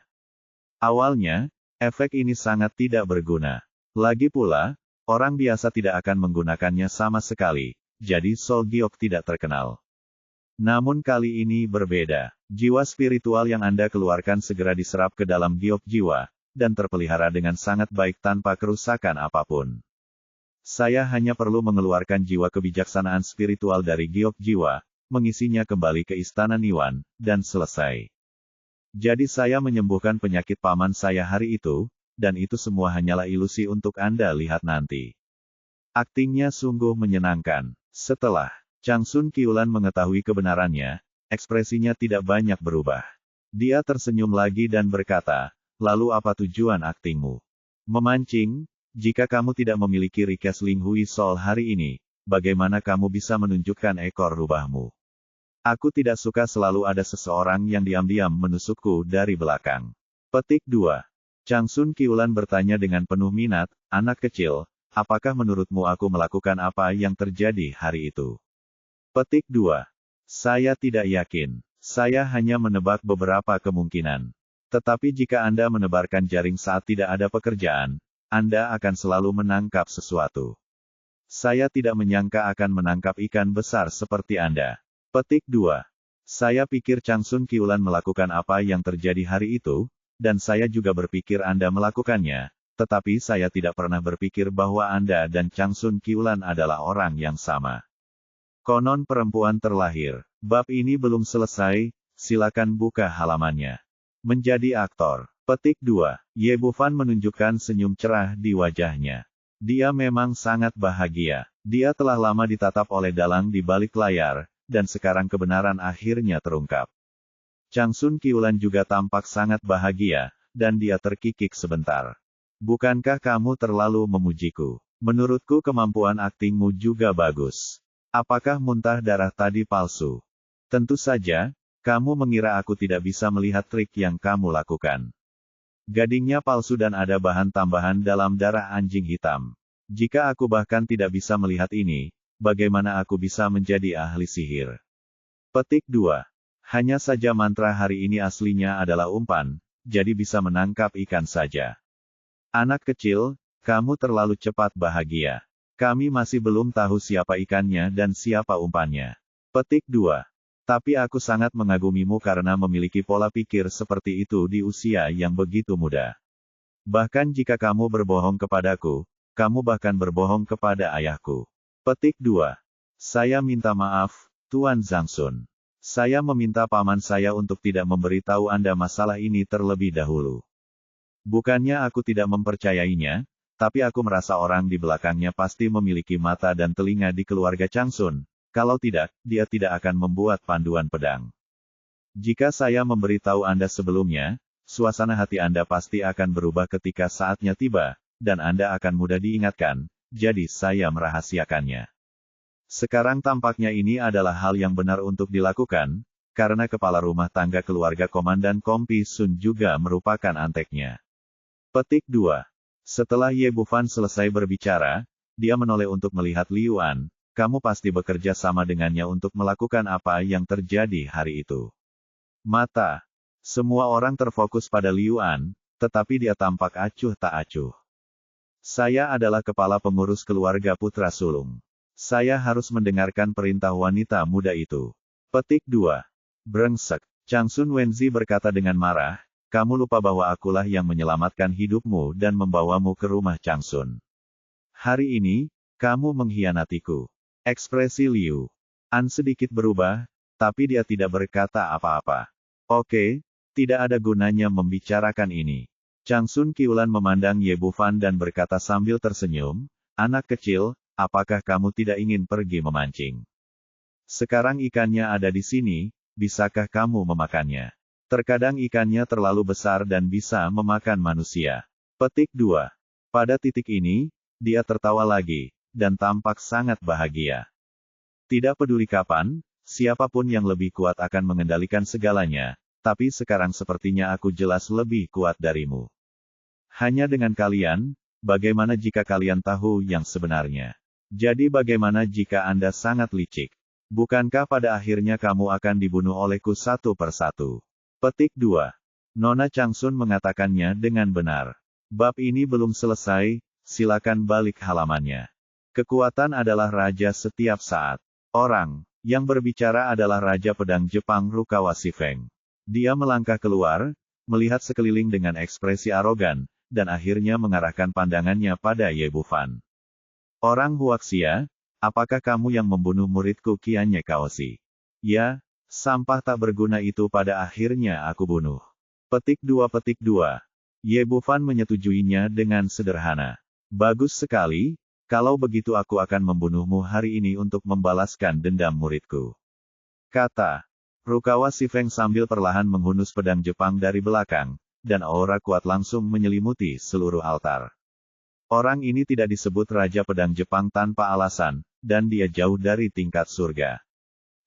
Awalnya, efek ini sangat tidak berguna. Lagi pula, orang biasa tidak akan menggunakannya sama sekali, jadi Soul Giok tidak terkenal. Namun kali ini berbeda. Jiwa spiritual yang Anda keluarkan segera diserap ke dalam giok jiwa, dan terpelihara dengan sangat baik tanpa kerusakan apapun. Saya hanya perlu mengeluarkan jiwa kebijaksanaan spiritual dari giok jiwa, mengisinya kembali ke Istana Niwan, dan selesai. Jadi saya menyembuhkan penyakit paman saya hari itu, dan itu semua hanyalah ilusi untuk Anda lihat nanti. Aktingnya sungguh menyenangkan. Setelah Changsun Qiulan mengetahui kebenarannya, ekspresinya tidak banyak berubah. Dia tersenyum lagi dan berkata, lalu apa tujuan aktingmu? Memancing? Jika kamu tidak memiliki Rikes Ling Hui Sol hari ini, bagaimana kamu bisa menunjukkan ekor rubahmu? Aku tidak suka selalu ada seseorang yang diam-diam menusukku dari belakang. Petik 2. Changsun Qiulan bertanya dengan penuh minat, anak kecil, apakah menurutmu aku melakukan apa yang terjadi hari itu? Petik 2. Saya tidak yakin. Saya hanya menebak beberapa kemungkinan. Tetapi jika Anda menebarkan jaring saat tidak ada pekerjaan, Anda akan selalu menangkap sesuatu. Saya tidak menyangka akan menangkap ikan besar seperti Anda. Petik 2. Saya pikir Changsun Qiulan melakukan apa yang terjadi hari itu, dan saya juga berpikir Anda melakukannya, tetapi saya tidak pernah berpikir bahwa Anda dan Changsun Qiulan adalah orang yang sama. Konon perempuan terlahir. Bab ini belum selesai, silakan buka halamannya. Menjadi aktor. Petik 2. Ye Bufan menunjukkan senyum cerah di wajahnya. Dia memang sangat bahagia. Dia telah lama ditatap oleh dalang di balik layar, dan sekarang kebenaran akhirnya terungkap. Changsun Qiulan juga tampak sangat bahagia, dan dia terkikik sebentar. Bukankah kamu terlalu memujiku? Menurutku kemampuan aktingmu juga bagus. Apakah muntah darah tadi palsu? Tentu saja, kamu mengira aku tidak bisa melihat trik yang kamu lakukan. Gadingnya palsu dan ada bahan tambahan dalam darah anjing hitam. Jika aku bahkan tidak bisa melihat ini, bagaimana aku bisa menjadi ahli sihir? Petik 2. Hanya saja mantra hari ini aslinya adalah umpan, jadi bisa menangkap ikan saja. Anak kecil, kamu terlalu cepat bahagia. Kami masih belum tahu siapa ikannya dan siapa umpannya. Petik 2. Tapi aku sangat mengagumimu karena memiliki pola pikir seperti itu di usia yang begitu muda. Bahkan jika kamu berbohong kepadaku, kamu bahkan berbohong kepada ayahku. Petik 2. Saya minta maaf, Tuan Zhangsun. Saya meminta paman saya untuk tidak memberitahu Anda masalah ini terlebih dahulu. Bukannya aku tidak mempercayainya, tapi aku merasa orang di belakangnya pasti memiliki mata dan telinga di keluarga Changsun. Kalau tidak, dia tidak akan membuat panduan pedang. Jika saya memberitahu Anda sebelumnya, suasana hati Anda pasti akan berubah ketika saatnya tiba, dan Anda akan mudah diingatkan, jadi saya merahasiakannya. Sekarang tampaknya ini adalah hal yang benar untuk dilakukan, karena kepala rumah tangga keluarga Komandan Kompi Sun juga merupakan anteknya. Petik 2. Setelah Ye Bufan selesai berbicara, dia menoleh untuk melihat Liu An. Kamu pasti bekerja sama dengannya untuk melakukan apa yang terjadi hari itu. Mata. Semua orang terfokus pada Liu An, tetapi dia tampak acuh tak acuh. Saya adalah kepala pengurus keluarga putra sulung. Saya harus mendengarkan perintah wanita muda itu. Petik 2. Brengsek. Changsun Wenzi berkata dengan marah, kamu lupa bahwa akulah yang menyelamatkan hidupmu dan membawamu ke rumah Changsun. Hari ini, kamu mengkhianatiku. Ekspresi Liu An sedikit berubah, tapi dia tidak berkata apa-apa. Oke, tidak ada gunanya membicarakan ini. Changsun Qiulan memandang Ye Bufan dan berkata sambil tersenyum, anak kecil, apakah kamu tidak ingin pergi memancing? Sekarang ikannya ada di sini, bisakah kamu memakannya? Terkadang ikannya terlalu besar dan bisa memakan manusia. Petik 2. Pada titik ini, dia tertawa lagi, dan tampak sangat bahagia. Tidak peduli kapan, siapapun yang lebih kuat akan mengendalikan segalanya, tapi sekarang sepertinya aku jelas lebih kuat darimu. Hanya dengan kalian, bagaimana jika kalian tahu yang sebenarnya? Jadi bagaimana jika Anda sangat licik? Bukankah pada akhirnya kamu akan dibunuh olehku satu persatu? Petik 2. Nona Changsun mengatakannya dengan benar. Bab ini belum selesai, silakan balik halamannya. Kekuatan adalah raja setiap saat. Orang yang berbicara adalah Raja Pedang Jepang Rukawa Shifeng. Dia melangkah keluar, melihat sekeliling dengan ekspresi arogan, dan akhirnya mengarahkan pandangannya pada Ye Bufan. Orang Huaxia, apakah kamu yang membunuh muridku Qianye Kaoshi? Ya, sampah tak berguna itu pada akhirnya aku bunuh. Petik 2. Ye Bufan menyetujuinya dengan sederhana. Bagus sekali. Kalau begitu aku akan membunuhmu hari ini untuk membalaskan dendam muridku. Kata Rukawa Shifeng sambil perlahan menghunus pedang Jepang dari belakang, dan aura kuat langsung menyelimuti seluruh altar. Orang ini tidak disebut Raja Pedang Jepang tanpa alasan, dan dia jauh dari tingkat surga.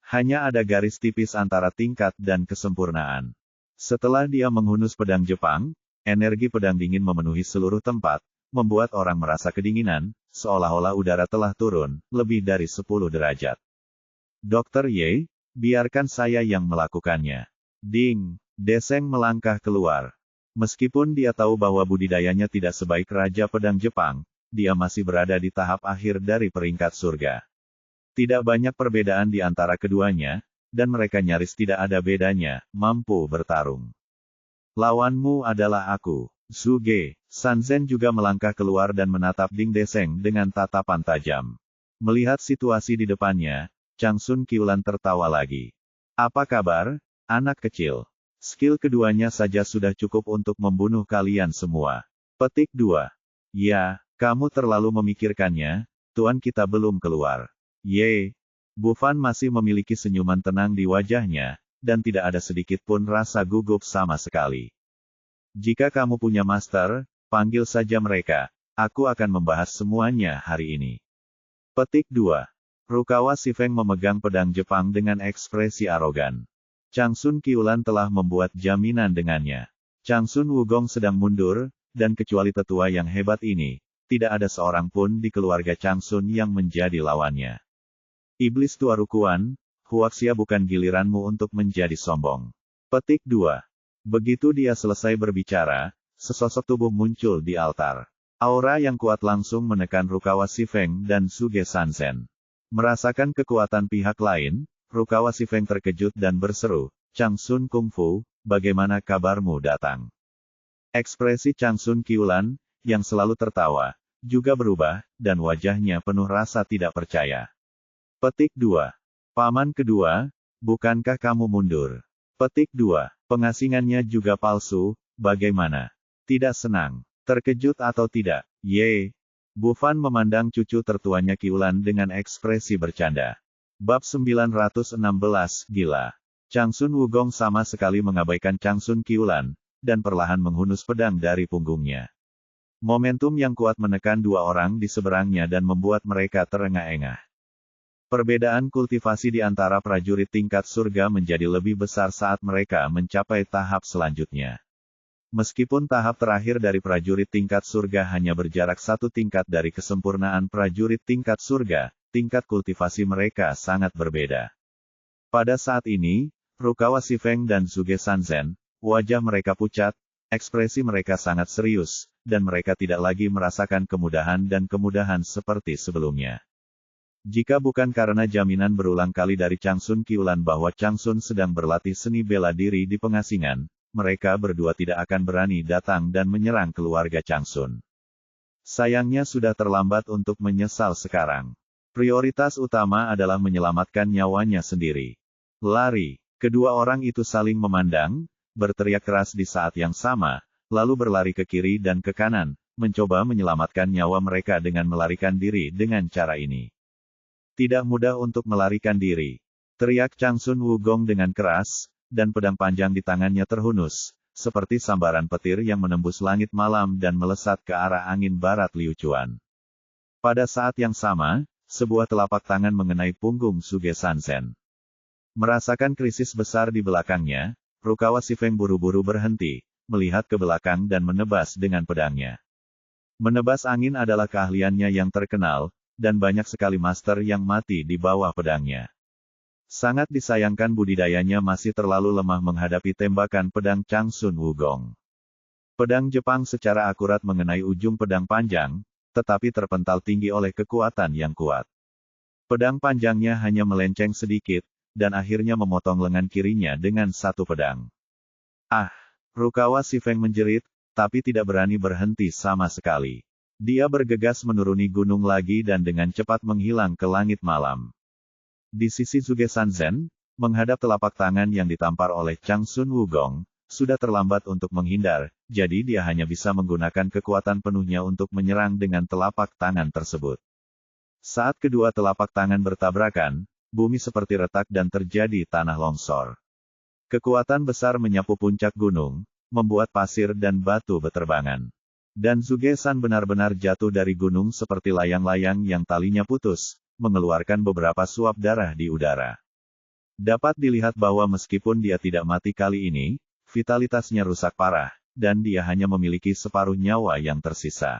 Hanya ada garis tipis antara tingkat dan kesempurnaan. Setelah dia menghunus pedang Jepang, energi pedang dingin memenuhi seluruh tempat, membuat orang merasa kedinginan, seolah-olah udara telah turun, lebih dari 10 derajat. Dr. Ye, biarkan saya yang melakukannya. Ding, Deseng melangkah keluar. Meskipun dia tahu bahwa budidayanya tidak sebaik Raja Pedang Jepang, dia masih berada di tahap akhir dari peringkat surga. Tidak banyak perbedaan di antara keduanya, dan mereka nyaris tidak ada bedanya, mampu bertarung. Lawanmu adalah aku. Zhuge Sanzhen juga melangkah keluar dan menatap Ding Deseng dengan tatapan tajam. Melihat situasi di depannya, Chang Sun Qiulan tertawa lagi. Apa kabar, anak kecil? Skill keduanya saja sudah cukup untuk membunuh kalian semua. Petik 2. Ya, kamu terlalu memikirkannya, tuan kita belum keluar. Ye. Bu Fan masih memiliki senyuman tenang di wajahnya, dan tidak ada sedikit pun rasa gugup sama sekali. Jika kamu punya master, panggil saja mereka. Aku akan membahas semuanya hari ini. Petik 2. Rukawa Shifeng memegang pedang Jepang dengan ekspresi arogan. Chang Sun Qiulan telah membuat jaminan dengannya. Chang Sun Wugong sedang mundur, dan kecuali tetua yang hebat ini, tidak ada seorang pun di keluarga Chang Sun yang menjadi lawannya. Iblis tua Rukuan, Huaxia bukan giliranmu untuk menjadi sombong. Petik 2. Begitu dia selesai berbicara, sesosok tubuh muncul di altar. Aura yang kuat langsung menekan Rukawa Shifeng dan Zhuge Sanzhen. Merasakan kekuatan pihak lain, Rukawa Shifeng terkejut dan berseru, Chang Sun Kungfu, bagaimana kabarmu datang? Ekspresi Chang Sun Qiulan, yang selalu tertawa, juga berubah, dan wajahnya penuh rasa tidak percaya. Petik 2. Paman kedua, bukankah kamu mundur? Petik 2. Pengasingannya juga palsu, bagaimana? Tidak senang. Terkejut atau tidak? Ye. Bu Fan memandang cucu tertuanya Qiulan dengan ekspresi bercanda. Bab 916, gila. Chang Sun Wugong sama sekali mengabaikan Chang Sun Qiulan, dan perlahan menghunus pedang dari punggungnya. Momentum yang kuat menekan dua orang di seberangnya dan membuat mereka terengah-engah. Perbedaan kultivasi di antara prajurit tingkat surga menjadi lebih besar saat mereka mencapai tahap selanjutnya. Meskipun tahap terakhir dari prajurit tingkat surga hanya berjarak satu tingkat dari kesempurnaan prajurit tingkat surga, tingkat kultivasi mereka sangat berbeda. Pada saat ini, Rukawa Shifeng dan Zhuge Sanzhen, wajah mereka pucat, ekspresi mereka sangat serius, dan mereka tidak lagi merasakan kemudahan dan kemudahan seperti sebelumnya. Jika bukan karena jaminan berulang kali dari Chang Sun Qiulan bahwa Chang Sun sedang berlatih seni bela diri di pengasingan, mereka berdua tidak akan berani datang dan menyerang keluarga Chang Sun. Sayangnya sudah terlambat untuk menyesal sekarang. Prioritas utama adalah menyelamatkan nyawanya sendiri. Lari. Kedua orang itu saling memandang, berteriak keras di saat yang sama, lalu berlari ke kiri dan ke kanan, mencoba menyelamatkan nyawa mereka dengan melarikan diri dengan cara ini. Tidak mudah untuk melarikan diri. Teriak Chang Sun Wugong dengan keras, dan pedang panjang di tangannya terhunus, seperti sambaran petir yang menembus langit malam dan melesat ke arah angin barat Liuchuan. Pada saat yang sama, sebuah telapak tangan mengenai punggung Zhuge Sanzhen. Merasakan krisis besar di belakangnya, Rukawa Shifeng buru-buru berhenti, melihat ke belakang dan menebas dengan pedangnya. Menebas angin adalah keahliannya yang terkenal, dan banyak sekali master yang mati di bawah pedangnya. Sangat disayangkan budidayanya masih terlalu lemah menghadapi tembakan pedang Chang Sun Wugong. Pedang Jepang secara akurat mengenai ujung pedang panjang, tetapi terpental tinggi oleh kekuatan yang kuat. Pedang panjangnya hanya melenceng sedikit, dan akhirnya memotong lengan kirinya dengan satu pedang. Ah! Rukawa Shifeng menjerit, tapi tidak berani berhenti sama sekali. Dia bergegas menuruni gunung lagi dan dengan cepat menghilang ke langit malam. Di sisi Zhuge Sanzhen, menghadap telapak tangan yang ditampar oleh Chang Sun Wugong, sudah terlambat untuk menghindar, jadi dia hanya bisa menggunakan kekuatan penuhnya untuk menyerang dengan telapak tangan tersebut. Saat kedua telapak tangan bertabrakan, bumi seperti retak dan terjadi tanah longsor. Kekuatan besar menyapu puncak gunung, membuat pasir dan batu beterbangan. Dan Zhuge San benar-benar jatuh dari gunung seperti layang-layang yang talinya putus, mengeluarkan beberapa suap darah di udara. Dapat dilihat bahwa meskipun dia tidak mati kali ini, vitalitasnya rusak parah, dan dia hanya memiliki separuh nyawa yang tersisa.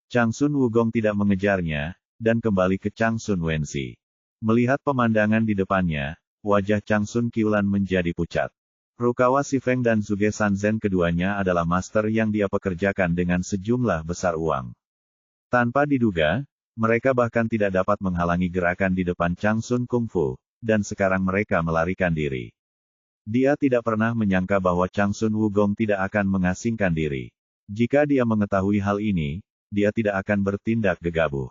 Chang Sun Wugong tidak mengejarnya, dan kembali ke Chang Sun Wenxi. Melihat pemandangan di depannya, wajah Chang Sun Qiulan menjadi pucat. Rukawa Shifeng dan Zhuge Sanzhen keduanya adalah master yang dia pekerjakan dengan sejumlah besar uang. Tanpa diduga, mereka bahkan tidak dapat menghalangi gerakan di depan Chang Sun Kungfu, dan sekarang mereka melarikan diri. Dia tidak pernah menyangka bahwa Changsun Wugong tidak akan mengasingkan diri. Jika dia mengetahui hal ini, dia tidak akan bertindak gegabah.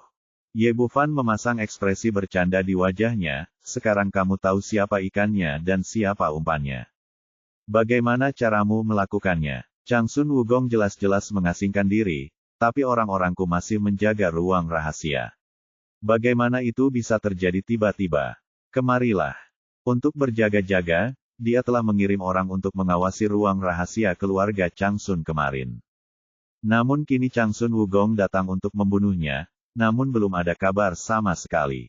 Ye Bufan memasang ekspresi bercanda di wajahnya, sekarang kamu tahu siapa ikannya dan siapa umpannya. Bagaimana caramu melakukannya? Changsun Wugong jelas-jelas mengasingkan diri, tapi orang-orangku masih menjaga ruang rahasia. Bagaimana itu bisa terjadi tiba-tiba? Kemarilah. Untuk berjaga-jaga, dia telah mengirim orang untuk mengawasi ruang rahasia keluarga Changsun kemarin. Namun kini Changsun Wugong datang untuk membunuhnya, namun belum ada kabar sama sekali.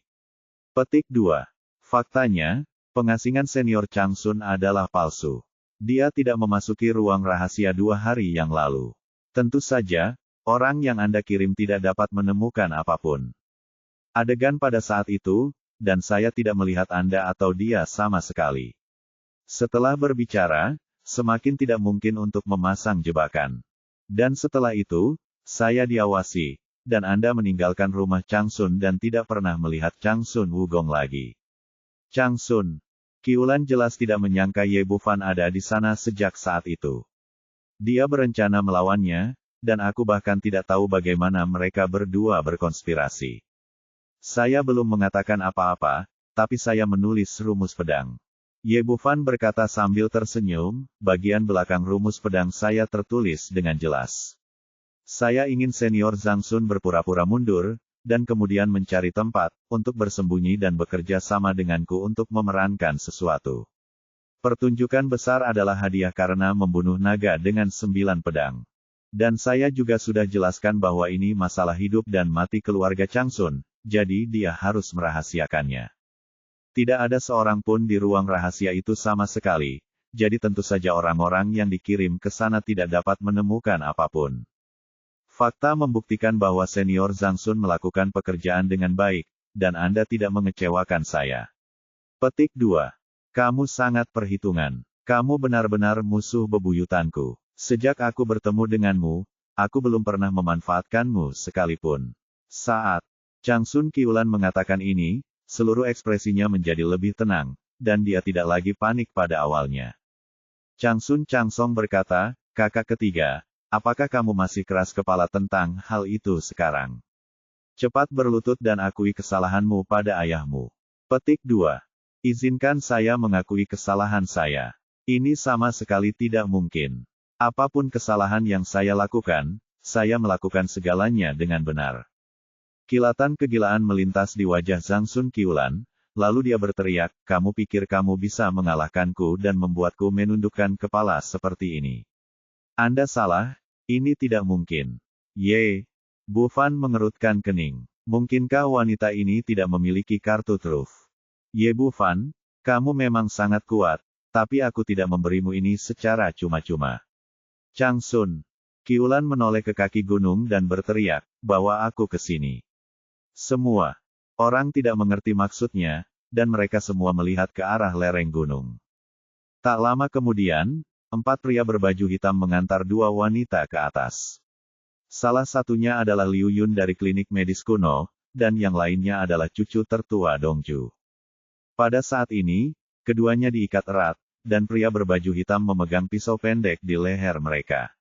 Petik 2. Faktanya, pengasingan senior Changsun adalah palsu. Dia tidak memasuki ruang rahasia 2 hari yang lalu. Tentu saja, orang yang Anda kirim tidak dapat menemukan apapun. Adegan pada saat itu, dan saya tidak melihat Anda atau dia sama sekali. Setelah berbicara, semakin tidak mungkin untuk memasang jebakan. Dan setelah itu, saya diawasi, dan Anda meninggalkan rumah Changsun dan tidak pernah melihat Changsun Wugong lagi. Changsun. Qiulan jelas tidak menyangka Ye Bufan ada di sana sejak saat itu. Dia berencana melawannya, dan aku bahkan tidak tahu bagaimana mereka berdua berkonspirasi. Saya belum mengatakan apa-apa, tapi saya menulis rumus pedang. Ye Bufan berkata sambil tersenyum, bagian belakang rumus pedang saya tertulis dengan jelas. Saya ingin senior Zhang Sun berpura-pura mundur, dan kemudian mencari tempat, untuk bersembunyi dan bekerja sama denganku untuk memerankan sesuatu. Pertunjukan besar adalah hadiah karena membunuh naga dengan 9 pedang. Dan saya juga sudah jelaskan bahwa ini masalah hidup dan mati keluarga Changsun, jadi dia harus merahasiakannya. Tidak ada seorang pun di ruang rahasia itu sama sekali, jadi tentu saja orang-orang yang dikirim ke sana tidak dapat menemukan apapun. Fakta membuktikan bahwa senior Zhang Sun melakukan pekerjaan dengan baik, dan Anda tidak mengecewakan saya. Petik 2. Kamu sangat perhitungan. Kamu benar-benar musuh bebuyutanku. Sejak aku bertemu denganmu, aku belum pernah memanfaatkanmu sekalipun. Saat Changsun Qiulan mengatakan ini, seluruh ekspresinya menjadi lebih tenang, dan dia tidak lagi panik pada awalnya. Changsun Changsong berkata, kakak ketiga, apakah kamu masih keras kepala tentang hal itu sekarang? Cepat berlutut dan akui kesalahanmu pada ayahmu. Petik 2. Izinkan saya mengakui kesalahan saya. Ini sama sekali tidak mungkin. Apapun kesalahan yang saya lakukan, saya melakukan segalanya dengan benar. Kilatan kegilaan melintas di wajah Zhang Sun Qiulan, lalu dia berteriak, kamu pikir kamu bisa mengalahkanku dan membuatku menundukkan kepala seperti ini? Anda salah, ini tidak mungkin. Ye Bufan mengerutkan kening. Mungkinkah wanita ini tidak memiliki kartu truf? Ye Bufan, kamu memang sangat kuat, tapi aku tidak memberimu ini secara cuma-cuma. Changsun Qiulan menoleh ke kaki gunung dan berteriak, bawa aku ke sini. Semua orang tidak mengerti maksudnya, dan mereka semua melihat ke arah lereng gunung. Tak lama kemudian, 4 pria berbaju hitam mengantar 2 wanita ke atas. Salah satunya adalah Liu Yun dari klinik medis kuno, dan yang lainnya adalah cucu tertua Dongju. Pada saat ini, keduanya diikat erat, dan pria berbaju hitam memegang pisau pendek di leher mereka.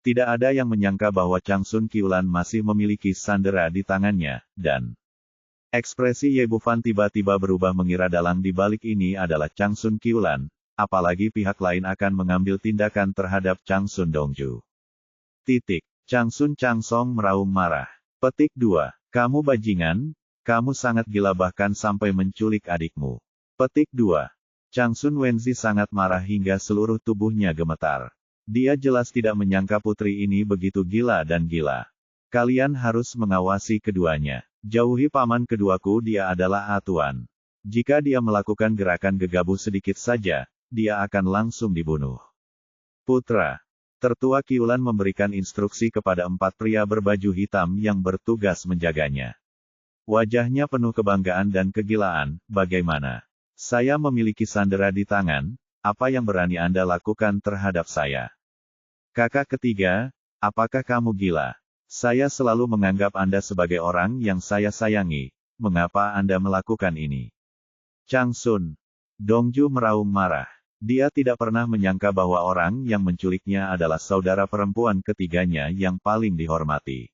Tidak ada yang menyangka bahwa Changsun Qiulan masih memiliki sandera di tangannya, dan ekspresi Ye Bufan tiba-tiba berubah mengira dalang di balik ini adalah Changsun Qiulan, apalagi pihak lain akan mengambil tindakan terhadap Changsun Dongju. Changsun Changsong meraung marah. Petik 2. Kamu bajingan, kamu sangat gila bahkan sampai menculik adikmu. Petik 2. Changsun Wenzi sangat marah hingga seluruh tubuhnya gemetar. Dia jelas tidak menyangka putri ini begitu gila dan gila. Kalian harus mengawasi keduanya. Jauhi paman keduaku, dia adalah atuan. Jika dia melakukan gerakan gegabah sedikit saja, dia akan langsung dibunuh. Putra tertua Qiulan memberikan instruksi kepada 4 pria berbaju hitam yang bertugas menjaganya. Wajahnya penuh kebanggaan dan kegilaan, bagaimana? Saya memiliki sandera di tangan, apa yang berani Anda lakukan terhadap saya? Kakak ketiga, apakah kamu gila? Saya selalu menganggap Anda sebagai orang yang saya sayangi, mengapa Anda melakukan ini? Chang Sun. Dongju meraung marah. Dia tidak pernah menyangka bahwa orang yang menculiknya adalah saudara perempuan ketiganya yang paling dihormati.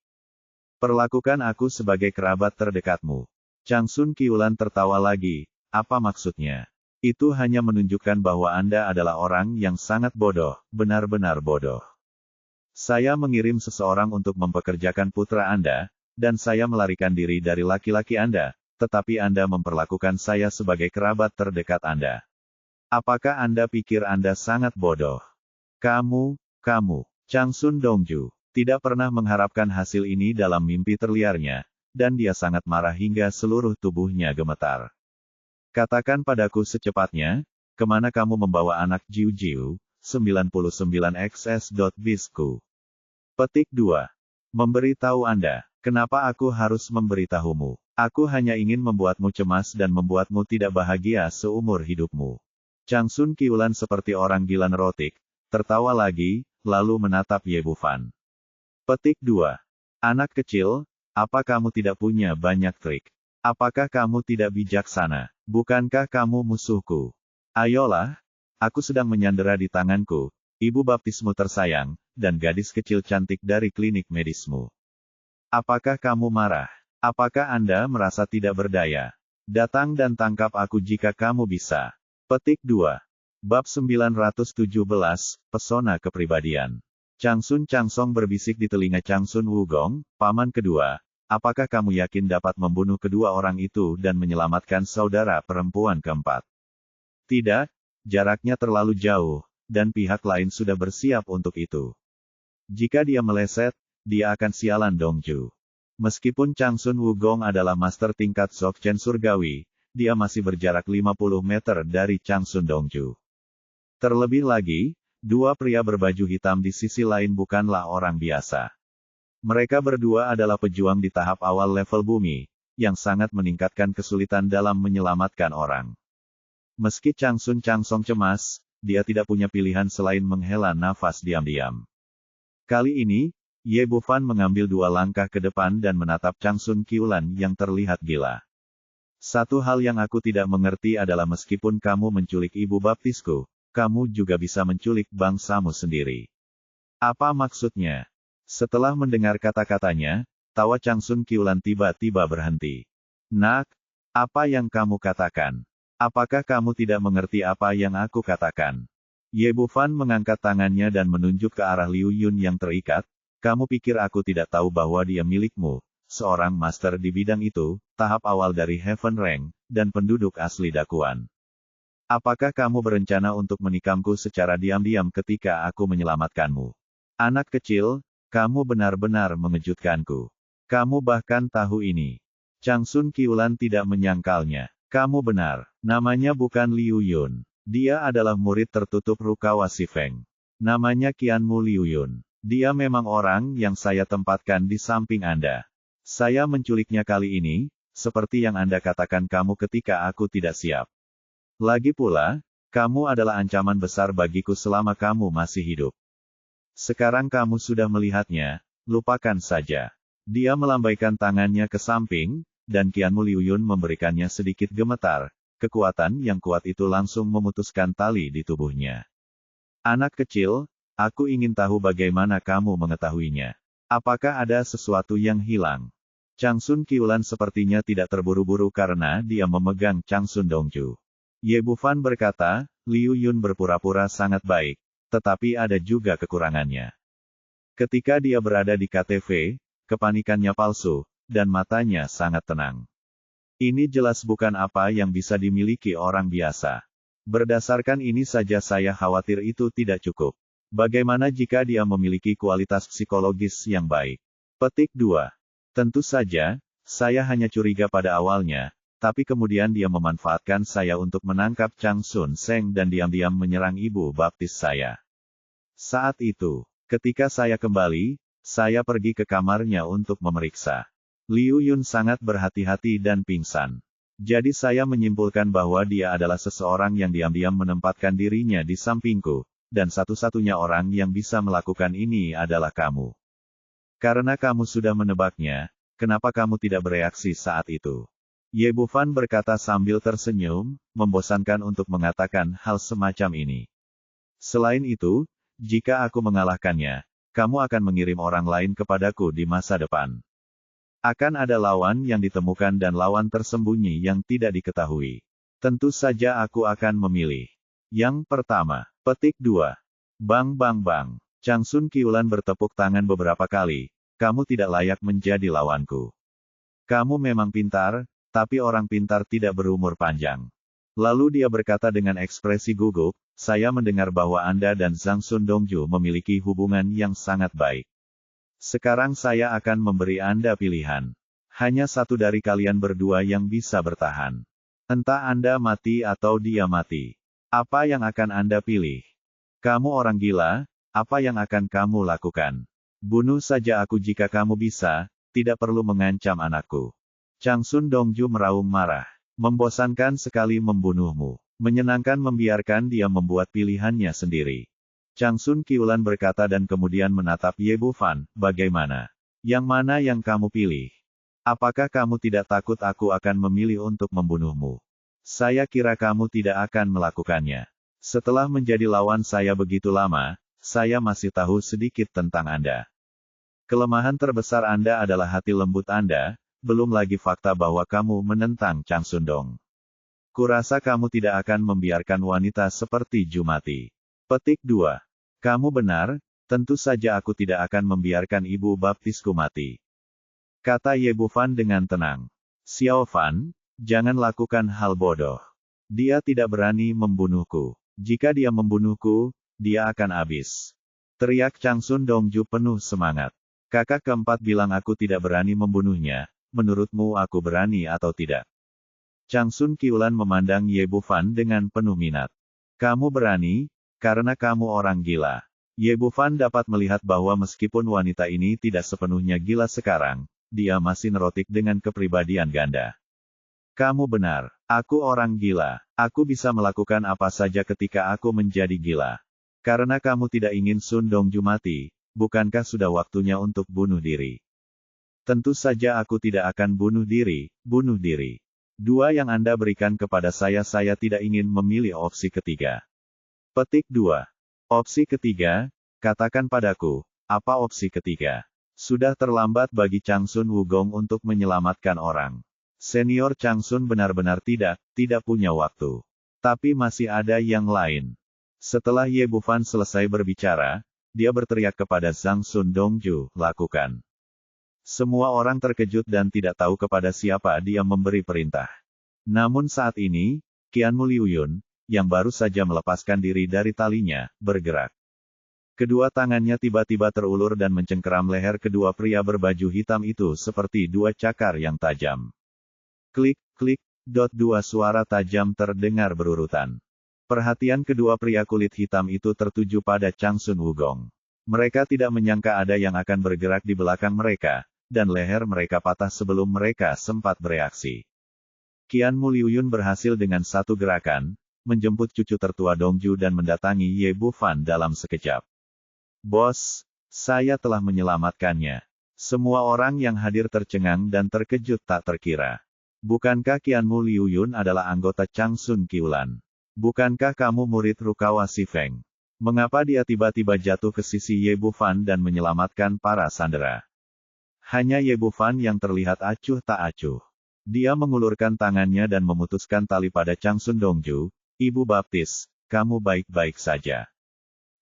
Perlakukan aku sebagai kerabat terdekatmu. Chang Sun Qiulan tertawa lagi. Apa maksudnya? Itu hanya menunjukkan bahwa Anda adalah orang yang sangat bodoh, benar-benar bodoh. Saya mengirim seseorang untuk mempekerjakan putra Anda, dan saya melarikan diri dari laki-laki Anda, tetapi Anda memperlakukan saya sebagai kerabat terdekat Anda. Apakah Anda pikir Anda sangat bodoh? Kamu, Chang Sun Dongju, tidak pernah mengharapkan hasil ini dalam mimpi terliarnya, dan dia sangat marah hingga seluruh tubuhnya gemetar. Katakan padaku secepatnya, kemana kamu membawa anak Jiu Jiu, 99xs.bizku. Petik 2. Memberitahu Anda, kenapa aku harus memberitahumu? Aku hanya ingin membuatmu cemas dan membuatmu tidak bahagia seumur hidupmu. Chang Sun Qiulan seperti orang gila nerotik, tertawa lagi, lalu menatap Ye Bufan. Petik 2. Anak kecil, apa kamu tidak punya banyak trik? Apakah kamu tidak bijaksana? Bukankah kamu musuhku? Ayolah, aku sedang menyandera di tanganku, ibu baptismu tersayang, dan gadis kecil cantik dari klinik medismu. Apakah kamu marah? Apakah Anda merasa tidak berdaya? Datang dan tangkap aku jika kamu bisa. Petik 2. Bab 917, Pesona Kepribadian. Chang Sun Chang Song berbisik di telinga Chang Sun Wugong, paman kedua, apakah kamu yakin dapat membunuh kedua orang itu dan menyelamatkan saudara perempuan keempat? Tidak, jaraknya terlalu jauh, dan pihak lain sudah bersiap untuk itu. Jika dia meleset, dia akan sialan Dongju. Meskipun Chang Sun Wugong adalah master tingkat Dzogchen Surgawi, dia masih berjarak 50 meter dari Chang Sun Dongju. Terlebih lagi, dua pria berbaju hitam di sisi lain bukanlah orang biasa. Mereka berdua adalah pejuang di tahap awal level bumi, yang sangat meningkatkan kesulitan dalam menyelamatkan orang. Meski Chang Sun Chang Song cemas, dia tidak punya pilihan selain menghela nafas diam-diam. Kali ini, Ye Bufan mengambil dua langkah ke depan dan menatap Chang Sun Qiulan yang terlihat gila. Satu hal yang aku tidak mengerti adalah meskipun kamu menculik ibu baptisku, kamu juga bisa menculik bangsamu sendiri. Apa maksudnya? Setelah mendengar kata-katanya, tawa Chang Sun Qiulan tiba-tiba berhenti. Nak, apa yang kamu katakan? Apakah kamu tidak mengerti apa yang aku katakan? Ye Bufan mengangkat tangannya dan menunjuk ke arah Liu Yun yang terikat. Kamu pikir aku tidak tahu bahwa dia milikmu? Seorang master di bidang itu, tahap awal dari Heaven Rank, dan penduduk asli Dakuan. Apakah kamu berencana untuk menikamku secara diam-diam ketika aku menyelamatkanmu? Anak kecil, kamu benar-benar mengejutkanku. Kamu bahkan tahu ini. Chang Sun Qiulan tidak menyangkalnya. Kamu benar, namanya bukan Liu Yun. Dia adalah murid tertutup Rukawa Shifeng. Namanya Qianmu Liu Yun. Dia memang orang yang saya tempatkan di samping Anda. Saya menculiknya kali ini, seperti yang Anda katakan kamu ketika aku tidak siap. Lagi pula, kamu adalah ancaman besar bagiku selama kamu masih hidup. Sekarang kamu sudah melihatnya, lupakan saja. Dia melambaikan tangannya ke samping, dan Qianmu Liu Yun memberikannya sedikit gemetar. Kekuatan yang kuat itu langsung memutuskan tali di tubuhnya. Anak kecil, aku ingin tahu bagaimana kamu mengetahuinya. Apakah ada sesuatu yang hilang? Chang Sun Qiulan sepertinya tidak terburu-buru karena dia memegang Chang Sun Dongju. Ye Bufan berkata, Liu Yun berpura-pura sangat baik, tetapi ada juga kekurangannya. Ketika dia berada di KTV, kepanikannya palsu, dan matanya sangat tenang. Ini jelas bukan apa yang bisa dimiliki orang biasa. Berdasarkan ini saja saya khawatir itu tidak cukup. Bagaimana jika dia memiliki kualitas psikologis yang baik? Petik 2. Tentu saja, saya hanya curiga pada awalnya, tapi kemudian dia memanfaatkan saya untuk menangkap Chang Sun Seng dan diam-diam menyerang ibu baptis saya. Saat itu, ketika saya kembali, saya pergi ke kamarnya untuk memeriksa. Liu Yun sangat berhati-hati dan pingsan. Jadi saya menyimpulkan bahwa dia adalah seseorang yang diam-diam menempatkan dirinya di sampingku, dan satu-satunya orang yang bisa melakukan ini adalah kamu. Karena kamu sudah menebaknya, kenapa kamu tidak bereaksi saat itu? Ye Bufan berkata sambil tersenyum, membosankan untuk mengatakan hal semacam ini. Selain itu, jika aku mengalahkannya, kamu akan mengirim orang lain kepadaku di masa depan. Akan ada lawan yang ditemukan dan lawan tersembunyi yang tidak diketahui. Tentu saja aku akan memilih. Yang pertama, petik 2. Bang bang bang. Changsun Qiulan bertepuk tangan beberapa kali. Kamu tidak layak menjadi lawanku. Kamu memang pintar, tapi orang pintar tidak berumur panjang. Lalu dia berkata dengan ekspresi gugup, saya mendengar bahwa Anda dan Zhang Sun Dongju memiliki hubungan yang sangat baik. Sekarang saya akan memberi Anda pilihan. Hanya satu dari kalian berdua yang bisa bertahan. Entah Anda mati atau dia mati. Apa yang akan Anda pilih? Kamu orang gila, apa yang akan kamu lakukan? Bunuh saja aku jika kamu bisa, tidak perlu mengancam anakku. Changsun Dongju meraung marah. Membosankan sekali membunuhmu. Menyenangkan membiarkan dia membuat pilihannya sendiri. Changsun Qiulan berkata dan kemudian menatap Ye Bufan, bagaimana? Yang mana yang kamu pilih? Apakah kamu tidak takut aku akan memilih untuk membunuhmu? Saya kira kamu tidak akan melakukannya. Setelah menjadi lawan saya begitu lama, saya masih tahu sedikit tentang Anda. Kelemahan terbesar Anda adalah hati lembut Anda, belum lagi fakta bahwa kamu menentang Changsun Dong. Kurasa kamu tidak akan membiarkan wanita seperti Ju mati. Petik 2. Kamu benar, tentu saja aku tidak akan membiarkan ibu baptisku mati. Kata Ye Bufan dengan tenang. Xiao Fan, jangan lakukan hal bodoh. Dia tidak berani membunuhku. Jika dia membunuhku, dia akan habis. Teriak Changsun Dongju penuh semangat. Kakak keempat bilang aku tidak berani membunuhnya. Menurutmu aku berani atau tidak? Changsun Qiulan memandang Ye Bufan dengan penuh minat. Kamu berani, karena kamu orang gila. Ye Bufan dapat melihat bahwa meskipun wanita ini tidak sepenuhnya gila sekarang, dia masih nerotik dengan kepribadian ganda. Kamu benar, aku orang gila. Aku bisa melakukan apa saja ketika aku menjadi gila. Karena kamu tidak ingin Sun Dongju mati, bukankah sudah waktunya untuk bunuh diri? Tentu saja aku tidak akan bunuh diri. Dua yang Anda berikan kepada saya tidak ingin memilih opsi ketiga. Petik 2. Opsi ketiga, katakan padaku, apa opsi ketiga? Sudah terlambat bagi Changsun Wugong untuk menyelamatkan orang. Senior Changsun benar-benar tidak punya waktu. Tapi masih ada yang lain. Setelah Ye Bufan selesai berbicara, dia berteriak kepada Zhang Sun Dongju, lakukan. Semua orang terkejut dan tidak tahu kepada siapa dia memberi perintah. Namun saat ini, Qianmu Liuyun, yang baru saja melepaskan diri dari talinya, bergerak. Kedua tangannya tiba-tiba terulur dan mencengkeram leher kedua pria berbaju hitam itu seperti dua cakar yang tajam. Klik, klik, dua suara tajam terdengar berurutan. Perhatian kedua pria kulit hitam itu tertuju pada Changsun Wugong. Mereka tidak menyangka ada yang akan bergerak di belakang mereka, dan leher mereka patah sebelum mereka sempat bereaksi. Qianmu Liuyun berhasil dengan satu gerakan, menjemput cucu tertua Dongju dan mendatangi Ye Bufan dalam sekejap. Bos, saya telah menyelamatkannya. Semua orang yang hadir tercengang dan terkejut tak terkira. Bukankah Qianmu Liuyun adalah anggota Changsun Qiulan? Bukankah kamu murid Rukawa Si Feng? Mengapa dia tiba-tiba jatuh ke sisi Ye Bufan dan menyelamatkan para sandera? Hanya Ye Bufan yang terlihat acuh tak acuh. Dia mengulurkan tangannya dan memutuskan tali pada Changsun Dongju. Ibu baptis, kamu baik-baik saja.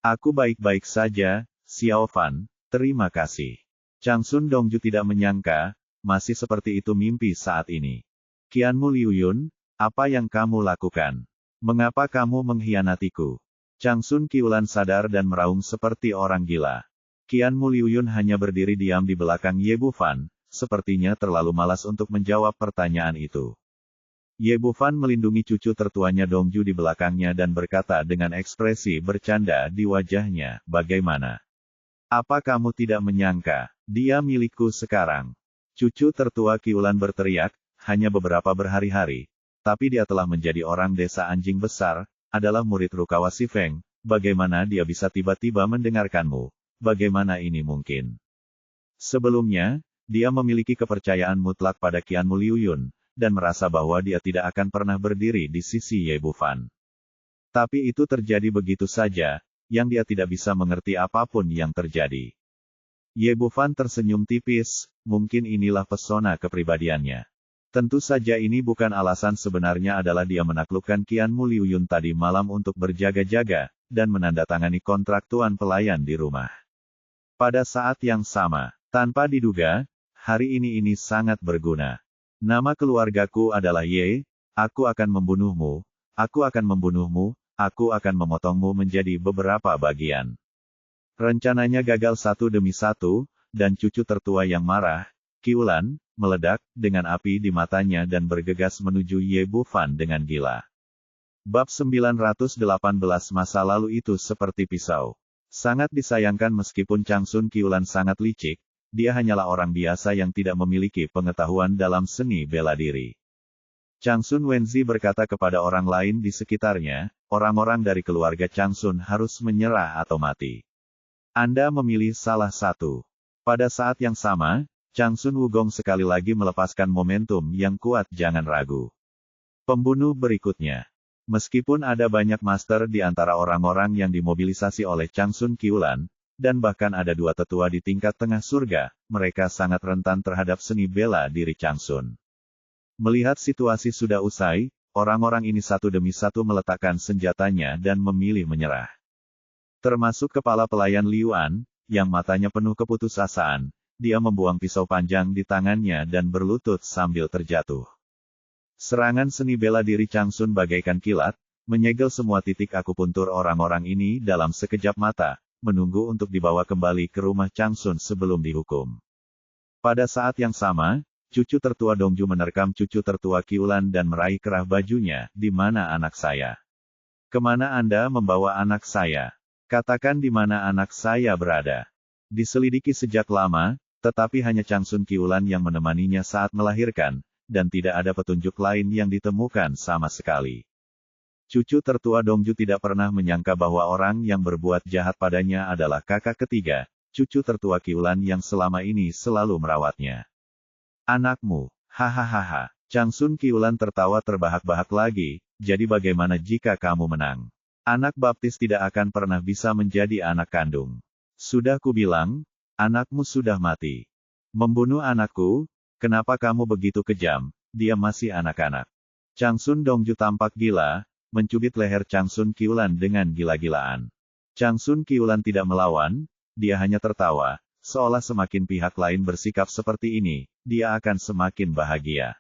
Aku baik-baik saja, Xiao Fan, terima kasih. Changsun Dongju tidak menyangka, masih seperti itu mimpi saat ini. Qianmu Liuyun, apa yang kamu lakukan? Mengapa kamu mengkhianatiku? Changsun Qiulan sadar dan meraung seperti orang gila. Qianmu Liuyun hanya berdiri diam di belakang Ye Bufan, sepertinya terlalu malas untuk menjawab pertanyaan itu. Ye Bufan melindungi cucu tertuanya Dongju di belakangnya dan berkata dengan ekspresi bercanda di wajahnya, bagaimana? Apa kamu tidak menyangka, dia milikku sekarang? Cucu tertua Qiulan berteriak, hanya beberapa berhari-hari, tapi dia telah menjadi orang desa anjing besar, adalah murid Rukawa Si Feng, bagaimana dia bisa tiba-tiba mendengarkanmu? Bagaimana ini mungkin? Sebelumnya, dia memiliki kepercayaan mutlak pada Qianmu Liuyun, dan merasa bahwa dia tidak akan pernah berdiri di sisi Ye Bufan. Tapi itu terjadi begitu saja, yang dia tidak bisa mengerti apapun yang terjadi. Ye Bufan tersenyum tipis, mungkin inilah pesona kepribadiannya. Tentu saja ini bukan alasan sebenarnya adalah dia menaklukkan Qian Mu Liu Yun tadi malam untuk berjaga-jaga, dan menandatangani kontrak tuan pelayan di rumah. Pada saat yang sama, tanpa diduga, hari ini sangat berguna. Nama keluargaku adalah Ye, aku akan membunuhmu, aku akan membunuhmu, aku akan memotongmu menjadi beberapa bagian. Rencananya gagal satu demi satu, dan cucu tertua yang marah, Qiulan, meledak, dengan api di matanya dan bergegas menuju Ye Bufan dengan gila. Bab 918 masa lalu itu seperti pisau. Sangat disayangkan meskipun Changsun Qiulan sangat licik, dia hanyalah orang biasa yang tidak memiliki pengetahuan dalam seni bela diri. Changsun Wenzi berkata kepada orang lain di sekitarnya, orang-orang dari keluarga Changsun harus menyerah atau mati. Anda memilih salah satu. Pada saat yang sama, Changsun Wugong sekali lagi melepaskan momentum yang kuat, jangan ragu. Pembunuh berikutnya. Meskipun ada banyak master di antara orang-orang yang dimobilisasi oleh Changsun Qiulan, dan bahkan ada dua tetua di tingkat tengah surga, mereka sangat rentan terhadap seni bela diri Changsun. Melihat situasi sudah usai, orang-orang ini satu demi satu meletakkan senjatanya dan memilih menyerah. Termasuk kepala pelayan Liuan, yang matanya penuh keputusasaan, dia membuang pisau panjang di tangannya dan berlutut sambil terjatuh. Serangan seni bela diri Changsun bagaikan kilat, menyegel semua titik akupuntur orang-orang ini dalam sekejap mata, menunggu untuk dibawa kembali ke rumah Changsun sebelum dihukum. Pada saat yang sama, cucu tertua Dongju menerkam cucu tertua Qiulan dan meraih kerah bajunya, "Di mana anak saya? Kemana Anda membawa anak saya? Katakan di mana anak saya berada." Diselidiki sejak lama, tetapi hanya Changsun Qiulan yang menemaninya saat melahirkan, dan tidak ada petunjuk lain yang ditemukan sama sekali. Cucu tertua Dongju tidak pernah menyangka bahwa orang yang berbuat jahat padanya adalah kakak ketiga, cucu tertua Qiulan yang selama ini selalu merawatnya. "Anakmu, hahaha." Changsun Qiulan tertawa terbahak-bahak lagi, "Jadi bagaimana jika kamu menang? Anak baptis tidak akan pernah bisa menjadi anak kandung. Sudah kubilang, anakmu sudah mati. Membunuh anakku? Kenapa kamu begitu kejam? Dia masih anak-anak." Changsun Dongju tampak gila, mencubit leher Changsun Qiulan dengan gila-gilaan. Changsun Qiulan tidak melawan, dia hanya tertawa, seolah semakin pihak lain bersikap seperti ini, dia akan semakin bahagia.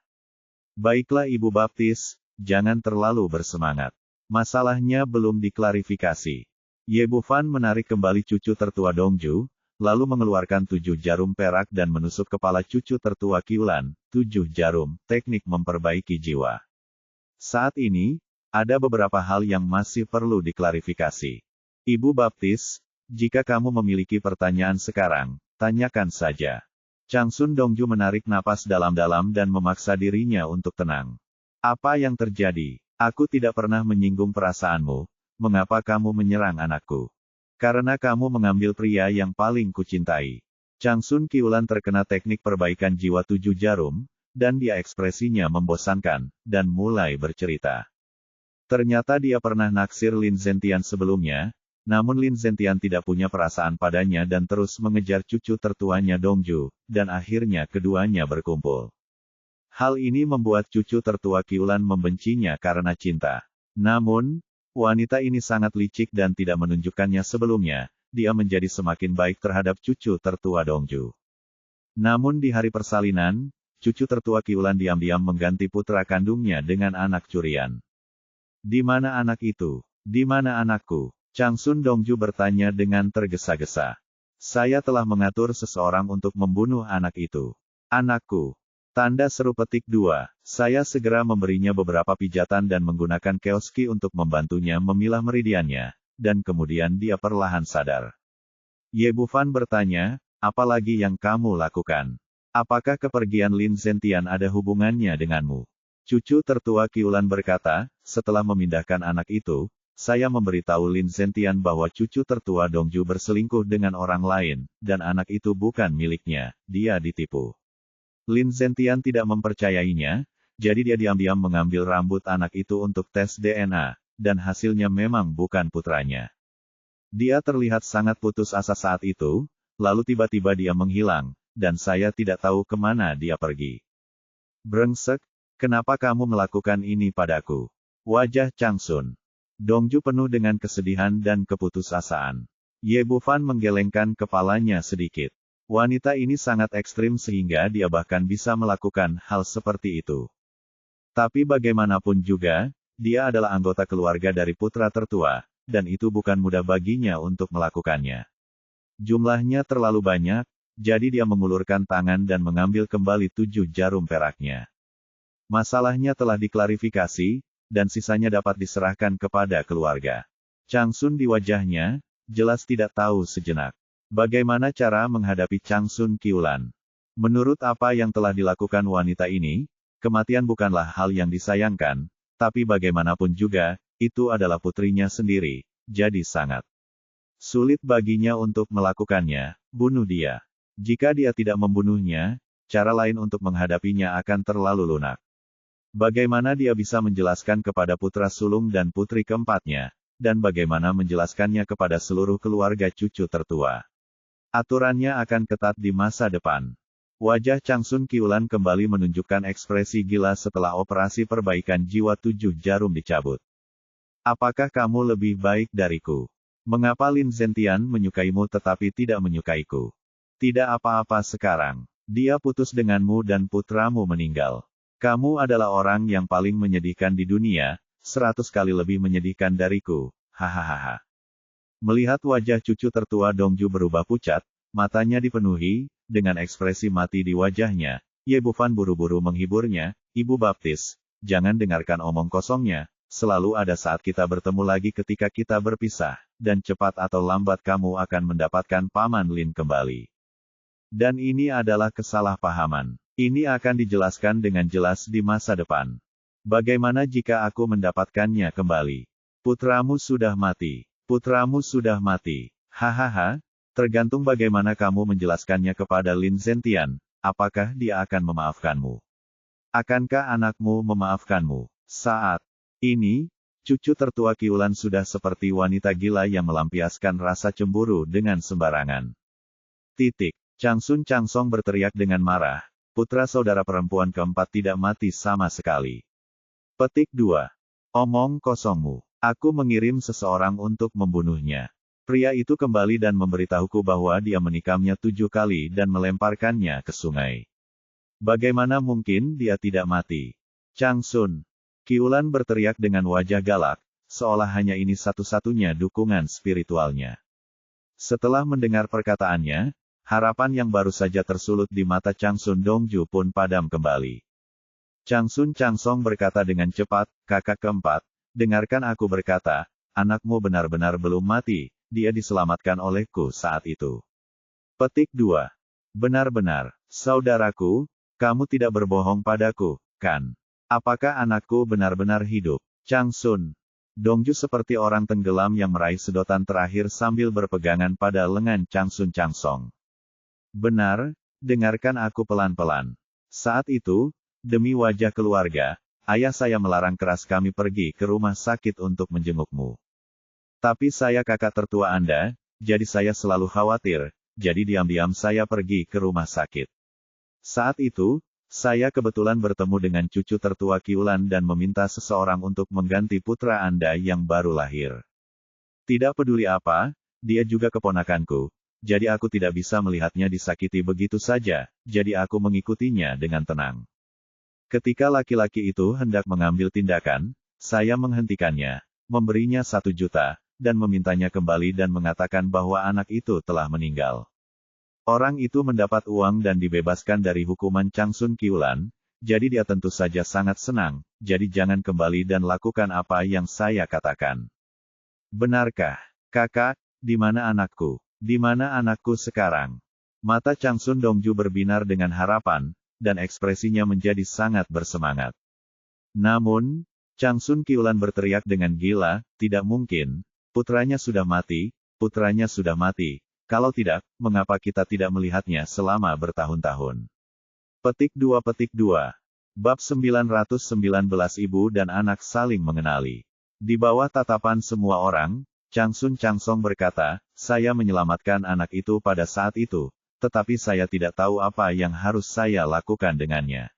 "Baiklah Ibu Baptis, jangan terlalu bersemangat. Masalahnya belum diklarifikasi." Ye Bufan menarik kembali cucu tertua Dongju, lalu mengeluarkan 7 jarum perak dan menusuk kepala cucu tertua Qiulan. 7 jarum, teknik memperbaiki jiwa. Saat ini, ada beberapa hal yang masih perlu diklarifikasi. Ibu Baptis, jika kamu memiliki pertanyaan sekarang, tanyakan saja. Changsun Dongju menarik napas dalam-dalam dan memaksa dirinya untuk tenang. "Apa yang terjadi? Aku tidak pernah menyinggung perasaanmu, mengapa kamu menyerang anakku? Karena kamu mengambil pria yang paling kucintai." Changsun Qiulan terkena teknik perbaikan jiwa 7 jarum, dan dia ekspresinya membosankan, dan mulai bercerita. Ternyata dia pernah naksir Lin Zentian sebelumnya, namun Lin Zentian tidak punya perasaan padanya dan terus mengejar cucu tertuanya Dongju, dan akhirnya keduanya berkumpul. Hal ini membuat cucu tertua Qiulan membencinya karena cinta. Namun, wanita ini sangat licik dan tidak menunjukkannya sebelumnya, dia menjadi semakin baik terhadap cucu tertua Dongju. Namun di hari persalinan, cucu tertua Qiulan diam-diam mengganti putra kandungnya dengan anak curian. "Di mana anak itu? Di mana anakku?" Changsun Dongju bertanya dengan tergesa-gesa. "Saya telah mengatur seseorang untuk membunuh anak itu." "Anakku." Tanda seru petik 2, saya segera memberinya beberapa pijatan dan menggunakan Keoski untuk membantunya memilah meridiannya, dan kemudian dia perlahan sadar. Ye Bufan bertanya, "Apa lagi yang kamu lakukan? Apakah kepergian Lin Zentian ada hubungannya denganmu?" Cucu tertua Qiulan berkata, "Setelah memindahkan anak itu, saya memberitahu Lin Zentian bahwa cucu tertua Dongju berselingkuh dengan orang lain, dan anak itu bukan miliknya, dia ditipu. Lin Zentian tidak mempercayainya, Jadi dia diam-diam mengambil rambut anak itu untuk tes DNA, dan hasilnya memang bukan putranya. Dia terlihat sangat putus asa saat itu, lalu tiba-tiba dia menghilang, dan saya tidak tahu kemana dia pergi. Brengsek, kenapa kamu melakukan ini padaku? Wajah Changsun Dongju penuh dengan kesedihan dan keputusasaan. Ye Bufan menggelengkan kepalanya sedikit. Wanita ini sangat ekstrim sehingga dia bahkan bisa melakukan hal seperti itu. Tapi bagaimanapun juga, dia adalah anggota keluarga dari putra tertua, dan itu bukan mudah baginya untuk melakukannya. Jumlahnya terlalu banyak, jadi dia mengulurkan tangan dan mengambil kembali 7 jarum peraknya. Masalahnya telah diklarifikasi, dan sisanya dapat diserahkan kepada keluarga. Changsun di wajahnya, jelas tidak tahu sejenak. Bagaimana cara menghadapi Changsun Qiulan? Menurut apa yang telah dilakukan wanita ini, kematian bukanlah hal yang disayangkan, tapi bagaimanapun juga, itu adalah putrinya sendiri, jadi sangat sulit baginya untuk melakukannya, bunuh dia. Jika dia tidak membunuhnya, cara lain untuk menghadapinya akan terlalu lunak. Bagaimana dia bisa menjelaskan kepada putra sulung dan putri keempatnya, dan bagaimana menjelaskannya kepada seluruh keluarga cucu tertua. Aturannya akan ketat di masa depan. Wajah Changsun Qiulan kembali menunjukkan ekspresi gila setelah operasi perbaikan jiwa 7 jarum dicabut. Apakah kamu lebih baik dariku? Mengapa Lin Zentian menyukaimu tetapi tidak menyukaiku? Tidak apa-apa sekarang. Dia putus denganmu dan putramu meninggal. Kamu adalah orang yang paling menyedihkan di dunia, 100 kali lebih menyedihkan dariku, hahaha. Melihat wajah cucu tertua Dongju berubah pucat, matanya dipenuhi dengan ekspresi mati di wajahnya, Ye Bufan buru-buru menghiburnya, Ibu Baptis, jangan dengarkan omong kosongnya, selalu ada saat kita bertemu lagi ketika kita berpisah, dan cepat atau lambat kamu akan mendapatkan Paman Lin kembali. Dan ini adalah kesalahpahaman. Ini akan dijelaskan dengan jelas di masa depan. Bagaimana jika aku mendapatkannya kembali? Putramu sudah mati. Putramu sudah mati. Hahaha. Tergantung bagaimana kamu menjelaskannya kepada Lin Zentian, apakah dia akan memaafkanmu? Akankah anakmu memaafkanmu? Saat ini, cucu tertua Qiulan sudah seperti wanita gila yang melampiaskan rasa cemburu dengan sembarangan. Changsun Changsong berteriak dengan marah, putra saudara perempuan keempat tidak mati sama sekali. Petik 2. Omong kosongmu. Aku mengirim seseorang untuk membunuhnya. Pria itu kembali dan memberitahuku bahwa dia menikamnya 7 kali dan melemparkannya ke sungai. Bagaimana mungkin dia tidak mati? Changsun Qiulan berteriak dengan wajah galak, seolah hanya ini satu-satunya dukungan spiritualnya. Setelah mendengar perkataannya, harapan yang baru saja tersulut di mata Changsun Dongju pun padam kembali. Changsun Changsong berkata dengan cepat, kakak keempat, dengarkan aku berkata, anakmu benar-benar belum mati. Dia diselamatkan olehku saat itu. Petik 2. Benar-benar, saudaraku, kamu tidak berbohong padaku, kan? Apakah anakku benar-benar hidup? Changsun Dongju seperti orang tenggelam yang meraih sedotan terakhir sambil berpegangan pada lengan Changsun Changsong. Benar, dengarkan aku pelan-pelan. Saat itu, demi wajah keluarga, ayah saya melarang keras kami pergi ke rumah sakit untuk menjengukmu. Tapi saya kakak tertua Anda, jadi saya selalu khawatir, jadi diam-diam saya pergi ke rumah sakit. Saat itu, saya kebetulan bertemu dengan cucu tertua Qiulan dan meminta seseorang untuk mengganti putra Anda yang baru lahir. Tidak peduli apa, dia juga keponakanku, jadi aku tidak bisa melihatnya disakiti begitu saja, jadi aku mengikutinya dengan tenang. Ketika laki-laki itu hendak mengambil tindakan, saya menghentikannya, memberinya 1 juta, dan memintanya kembali dan mengatakan bahwa anak itu telah meninggal. Orang itu mendapat uang dan dibebaskan dari hukuman Changsun Qiulan, jadi dia tentu saja sangat senang, jadi jangan kembali dan lakukan apa yang saya katakan. Benarkah, kakak, di mana anakku? Di mana anakku sekarang? Mata Changsun Dongju berbinar dengan harapan, dan ekspresinya menjadi sangat bersemangat. Namun, Changsun Qiulan berteriak dengan gila, tidak mungkin. Putranya sudah mati, putranya sudah mati. Kalau tidak, mengapa kita tidak melihatnya selama bertahun-tahun? Petik 2. Bab 919 Ibu dan anak saling mengenali. Di bawah tatapan semua orang, Changsun Changsong berkata, saya menyelamatkan anak itu pada saat itu, tetapi saya tidak tahu apa yang harus saya lakukan dengannya.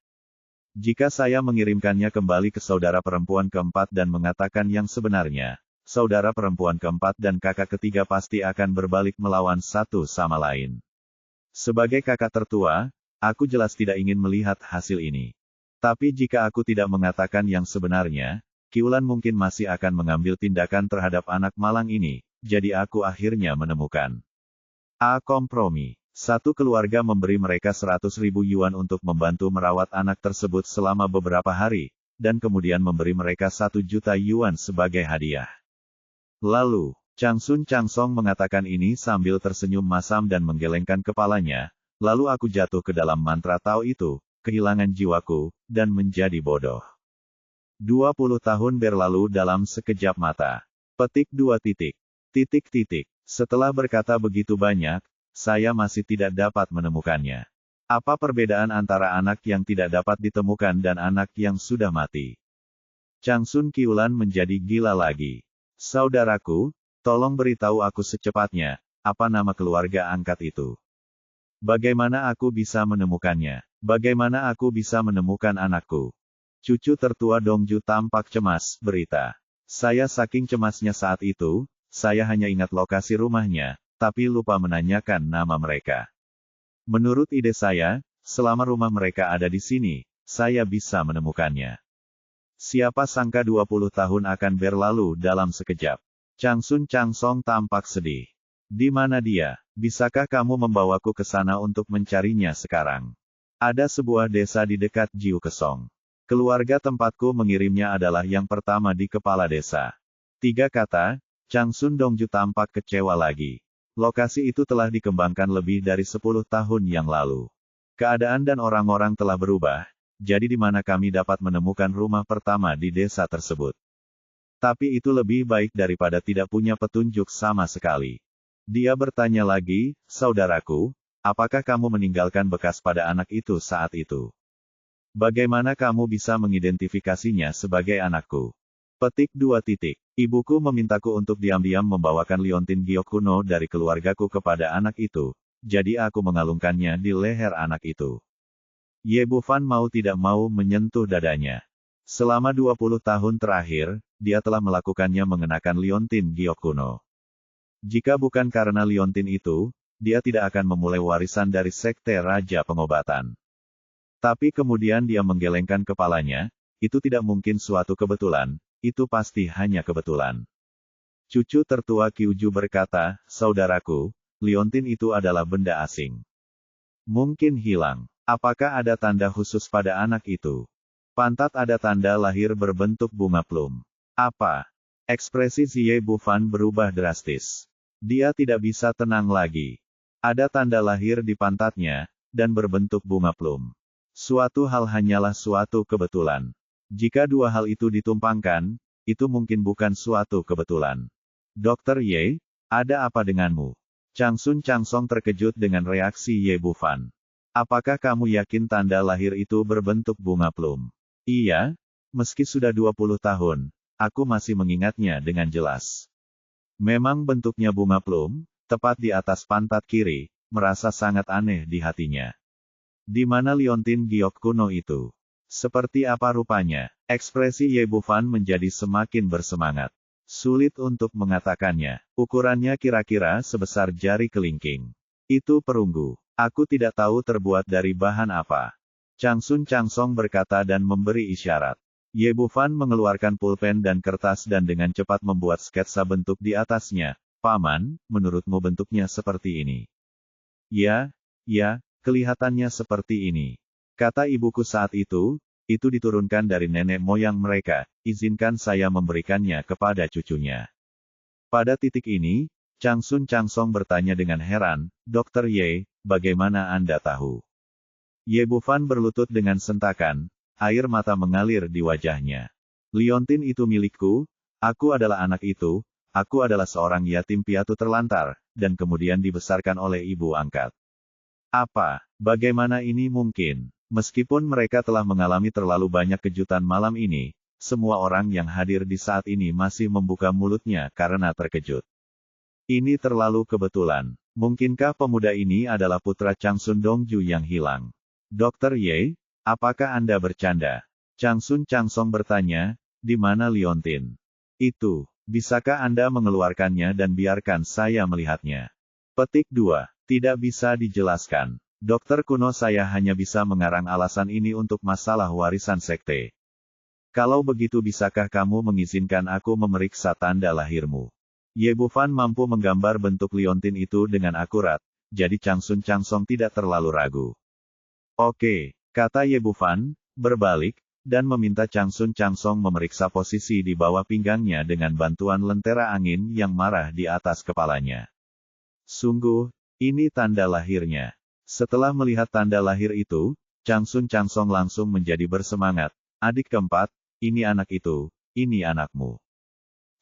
Jika saya mengirimkannya kembali ke saudara perempuan keempat dan mengatakan yang sebenarnya, saudara perempuan keempat dan kakak ketiga pasti akan berbalik melawan satu sama lain. Sebagai kakak tertua, aku jelas tidak ingin melihat hasil ini. Tapi jika aku tidak mengatakan yang sebenarnya, Qiulan mungkin masih akan mengambil tindakan terhadap anak malang ini, jadi aku akhirnya menemukan kompromi. Satu keluarga memberi mereka 100.000 yuan untuk membantu merawat anak tersebut selama beberapa hari, dan kemudian memberi mereka 1 juta yuan sebagai hadiah. Lalu, Changsun Changsong mengatakan ini sambil tersenyum masam dan menggelengkan kepalanya, lalu aku jatuh ke dalam mantra Tao itu, kehilangan jiwaku, dan menjadi bodoh. 20 tahun berlalu dalam sekejap mata. Petik 2 titik. Titik titik. Setelah berkata begitu banyak, saya masih tidak dapat menemukannya. Apa perbedaan antara anak yang tidak dapat ditemukan dan anak yang sudah mati? Changsun Qiulan menjadi gila lagi. Saudaraku, tolong beritahu aku secepatnya, apa nama keluarga angkat itu? Bagaimana aku bisa menemukannya? Bagaimana aku bisa menemukan anakku? Cucu tertua Dongju tampak cemas, berita. Saya saking cemasnya saat itu, saya hanya ingat lokasi rumahnya, tapi lupa menanyakan nama mereka. Menurut ide saya, selama rumah mereka ada di sini, saya bisa menemukannya. Siapa sangka 20 tahun akan berlalu dalam sekejap. Changsun Changsong tampak sedih. Di mana dia? Bisakah kamu membawaku ke sana untuk mencarinya sekarang? Ada sebuah desa di dekat Jiu Kesong. Keluarga tempatku mengirimnya adalah yang pertama di kepala desa. 3 kata, Changsun Dongju tampak kecewa lagi. Lokasi itu telah dikembangkan lebih dari 10 tahun yang lalu. Keadaan dan orang-orang telah berubah, jadi di mana kami dapat menemukan rumah pertama di desa tersebut. Tapi itu lebih baik daripada tidak punya petunjuk sama sekali. Dia bertanya lagi, saudaraku, apakah kamu meninggalkan bekas pada anak itu saat itu? Bagaimana kamu bisa mengidentifikasinya sebagai anakku? Petik 2 titik. Ibuku memintaku untuk diam-diam membawakan liontin giok kuno dari keluargaku kepada anak itu, jadi aku mengalungkannya di leher anak itu. Ye Bufan mau tidak mau menyentuh dadanya. Selama 20 tahun terakhir, dia telah melakukannya mengenakan liontin giok kuno. Jika bukan karena liontin itu, dia tidak akan memulai warisan dari sekte Raja Pengobatan. Tapi kemudian dia menggelengkan kepalanya, itu tidak mungkin suatu kebetulan, itu pasti hanya kebetulan. Cucu tertua Qiuju berkata, saudaraku, liontin itu adalah benda asing. Mungkin hilang. Apakah ada tanda khusus pada anak itu? Pantat ada tanda lahir berbentuk bunga plum. Apa? Ekspresi Ye Bufan berubah drastis. Dia tidak bisa tenang lagi. Ada tanda lahir di pantatnya, dan berbentuk bunga plum. Suatu hal hanyalah suatu kebetulan. Jika dua hal itu ditumpangkan, itu mungkin bukan suatu kebetulan. Dokter Ye, ada apa denganmu? Changsun Changsong terkejut dengan reaksi Ye Bufan. Apakah kamu yakin tanda lahir itu berbentuk bunga plum? Iya, meski sudah 20 tahun, aku masih mengingatnya dengan jelas. Memang bentuknya bunga plum, tepat di atas pantat kiri, merasa sangat aneh di hatinya. Di mana liontin giok kuno itu? Seperti apa rupanya? Ekspresi Ye Bufan menjadi semakin bersemangat. Sulit untuk mengatakannya. Ukurannya kira-kira sebesar jari kelingking. Itu perunggu. Aku tidak tahu terbuat dari bahan apa. Changsun Changsong berkata dan memberi isyarat. Ye Bufan mengeluarkan pulpen dan kertas dan dengan cepat membuat sketsa bentuk di atasnya. Paman, menurutmu bentuknya seperti ini? Ya, kelihatannya seperti ini. Kata ibuku saat itu diturunkan dari nenek moyang mereka, izinkan saya memberikannya kepada cucunya. Pada titik ini, Changsun Changsong bertanya dengan heran, Dokter Ye, bagaimana Anda tahu? Ye Bufan berlutut dengan sentakan, air mata mengalir di wajahnya. Liontin itu milikku, aku adalah anak itu, aku adalah seorang yatim piatu terlantar, dan kemudian dibesarkan oleh ibu angkat. Apa? Bagaimana ini mungkin? Meskipun mereka telah mengalami terlalu banyak kejutan malam ini, semua orang yang hadir di saat ini masih membuka mulutnya karena terkejut. Ini terlalu kebetulan. Mungkinkah pemuda ini adalah putra Changsun Dongju yang hilang? Dr. Ye, apakah Anda bercanda? Changsun Changsong bertanya, di mana Liontin? Itu, bisakah Anda mengeluarkannya dan biarkan saya melihatnya? Petik 2. Tidak bisa dijelaskan. Dokter kuno, saya hanya bisa mengarang alasan ini untuk masalah warisan sekte. Kalau begitu, bisakah kamu mengizinkan aku memeriksa tanda lahirmu? Ye Bufan mampu menggambar bentuk liontin itu dengan akurat, jadi Changsun Changsong tidak terlalu ragu. Oke, kata Ye Bufan, berbalik, dan meminta Changsun Changsong memeriksa posisi di bawah pinggangnya dengan bantuan lentera angin yang marah di atas kepalanya. Sungguh, ini tanda lahirnya. Setelah melihat tanda lahir itu, Changsun Changsong langsung menjadi bersemangat. Adik keempat, ini anak itu, ini anakmu.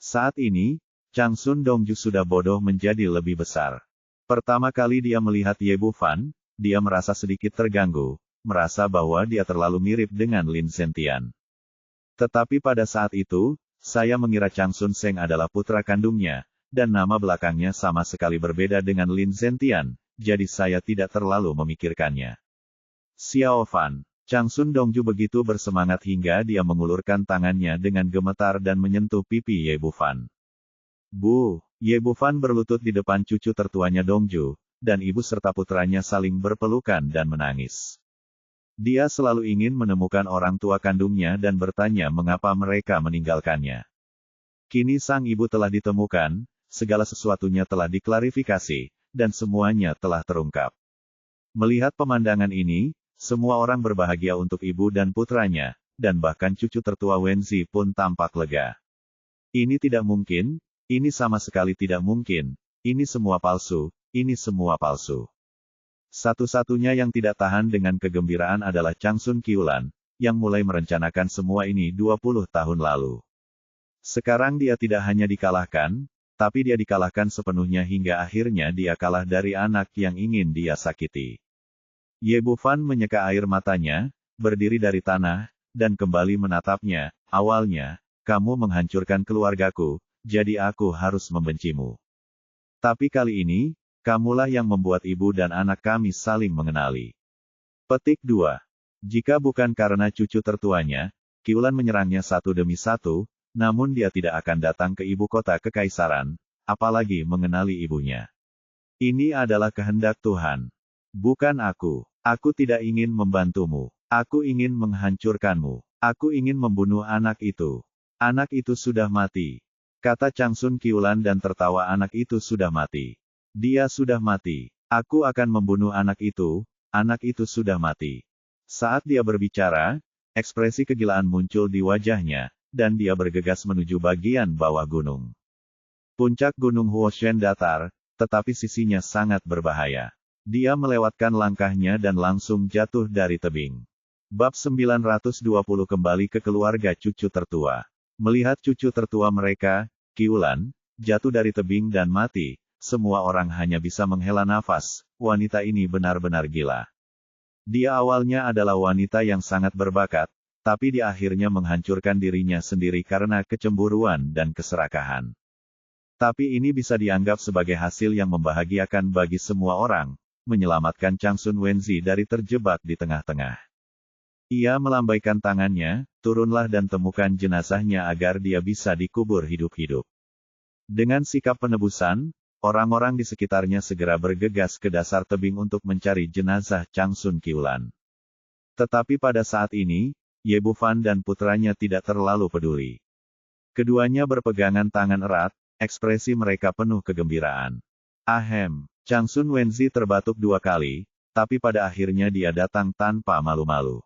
Saat ini, Changsun Dongju sudah bodoh menjadi lebih besar. Pertama kali dia melihat Ye Bufan, dia merasa sedikit terganggu, merasa bahwa dia terlalu mirip dengan Lin Zentian. Tetapi pada saat itu, saya mengira Changsun Seng adalah putra kandungnya, dan nama belakangnya sama sekali berbeda dengan Lin Zentian, jadi saya tidak terlalu memikirkannya. Xiao Fan. Changsun Dongju begitu bersemangat hingga dia mengulurkan tangannya dengan gemetar dan menyentuh pipi Ye Bufan. Bu, Ye Bufan berlutut di depan cucu tertuanya Dongju, dan ibu serta putranya saling berpelukan dan menangis. Dia selalu ingin menemukan orang tua kandungnya dan bertanya mengapa mereka meninggalkannya. Kini sang ibu telah ditemukan, segala sesuatunya telah diklarifikasi, dan semuanya telah terungkap. Melihat pemandangan ini, semua orang berbahagia untuk ibu dan putranya, dan bahkan cucu tertua Wenzi pun tampak lega. Ini tidak mungkin. Ini sama sekali tidak mungkin, ini semua palsu, ini semua palsu. Satu-satunya yang tidak tahan dengan kegembiraan adalah Changsun Qiulan, yang mulai merencanakan semua ini 20 tahun lalu. Sekarang dia tidak hanya dikalahkan, tapi dia dikalahkan sepenuhnya hingga akhirnya dia kalah dari anak yang ingin dia sakiti. Ye Bufan menyeka air matanya, berdiri dari tanah, dan kembali menatapnya. Awalnya, kamu menghancurkan keluargaku, jadi aku harus membencimu. Tapi kali ini, kamulah yang membuat ibu dan anak kami saling mengenali. Petik 2. Jika bukan karena cucu tertuanya, Qiulan menyerangnya satu demi satu, namun dia tidak akan datang ke ibu kota kekaisaran, apalagi mengenali ibunya. Ini adalah kehendak Tuhan. Bukan aku. Aku tidak ingin membantumu. Aku ingin menghancurkanmu. Aku ingin membunuh anak itu. Anak itu sudah mati. Kata Changsun Qiulan dan tertawa. Anak itu sudah mati. Dia sudah mati. Aku akan membunuh anak itu sudah mati. Saat dia berbicara, ekspresi kegilaan muncul di wajahnya, dan dia bergegas menuju bagian bawah gunung. Puncak Gunung Huoshen datar, tetapi sisinya sangat berbahaya. Dia melewatkan langkahnya dan langsung jatuh dari tebing. Bab 920 kembali ke keluarga cucu tertua. Melihat cucu tertua mereka, Qiulan, jatuh dari tebing dan mati, semua orang hanya bisa menghela nafas. Wanita ini benar-benar gila. Dia awalnya adalah wanita yang sangat berbakat, tapi dia akhirnya menghancurkan dirinya sendiri karena kecemburuan dan keserakahan. Tapi ini bisa dianggap sebagai hasil yang membahagiakan bagi semua orang, menyelamatkan Changsun Wenzi dari terjebak di tengah-tengah. Ia melambaikan tangannya, turunlah dan temukan jenazahnya agar dia bisa dikubur hidup-hidup. Dengan sikap penebusan, orang-orang di sekitarnya segera bergegas ke dasar tebing untuk mencari jenazah Changsun Qiulan. Tetapi pada saat ini, Ye Bufan dan putranya tidak terlalu peduli. Keduanya berpegangan tangan erat, ekspresi mereka penuh kegembiraan. Ahem, Changsun Wenzi terbatuk 2 kali, tapi pada akhirnya dia datang tanpa malu-malu.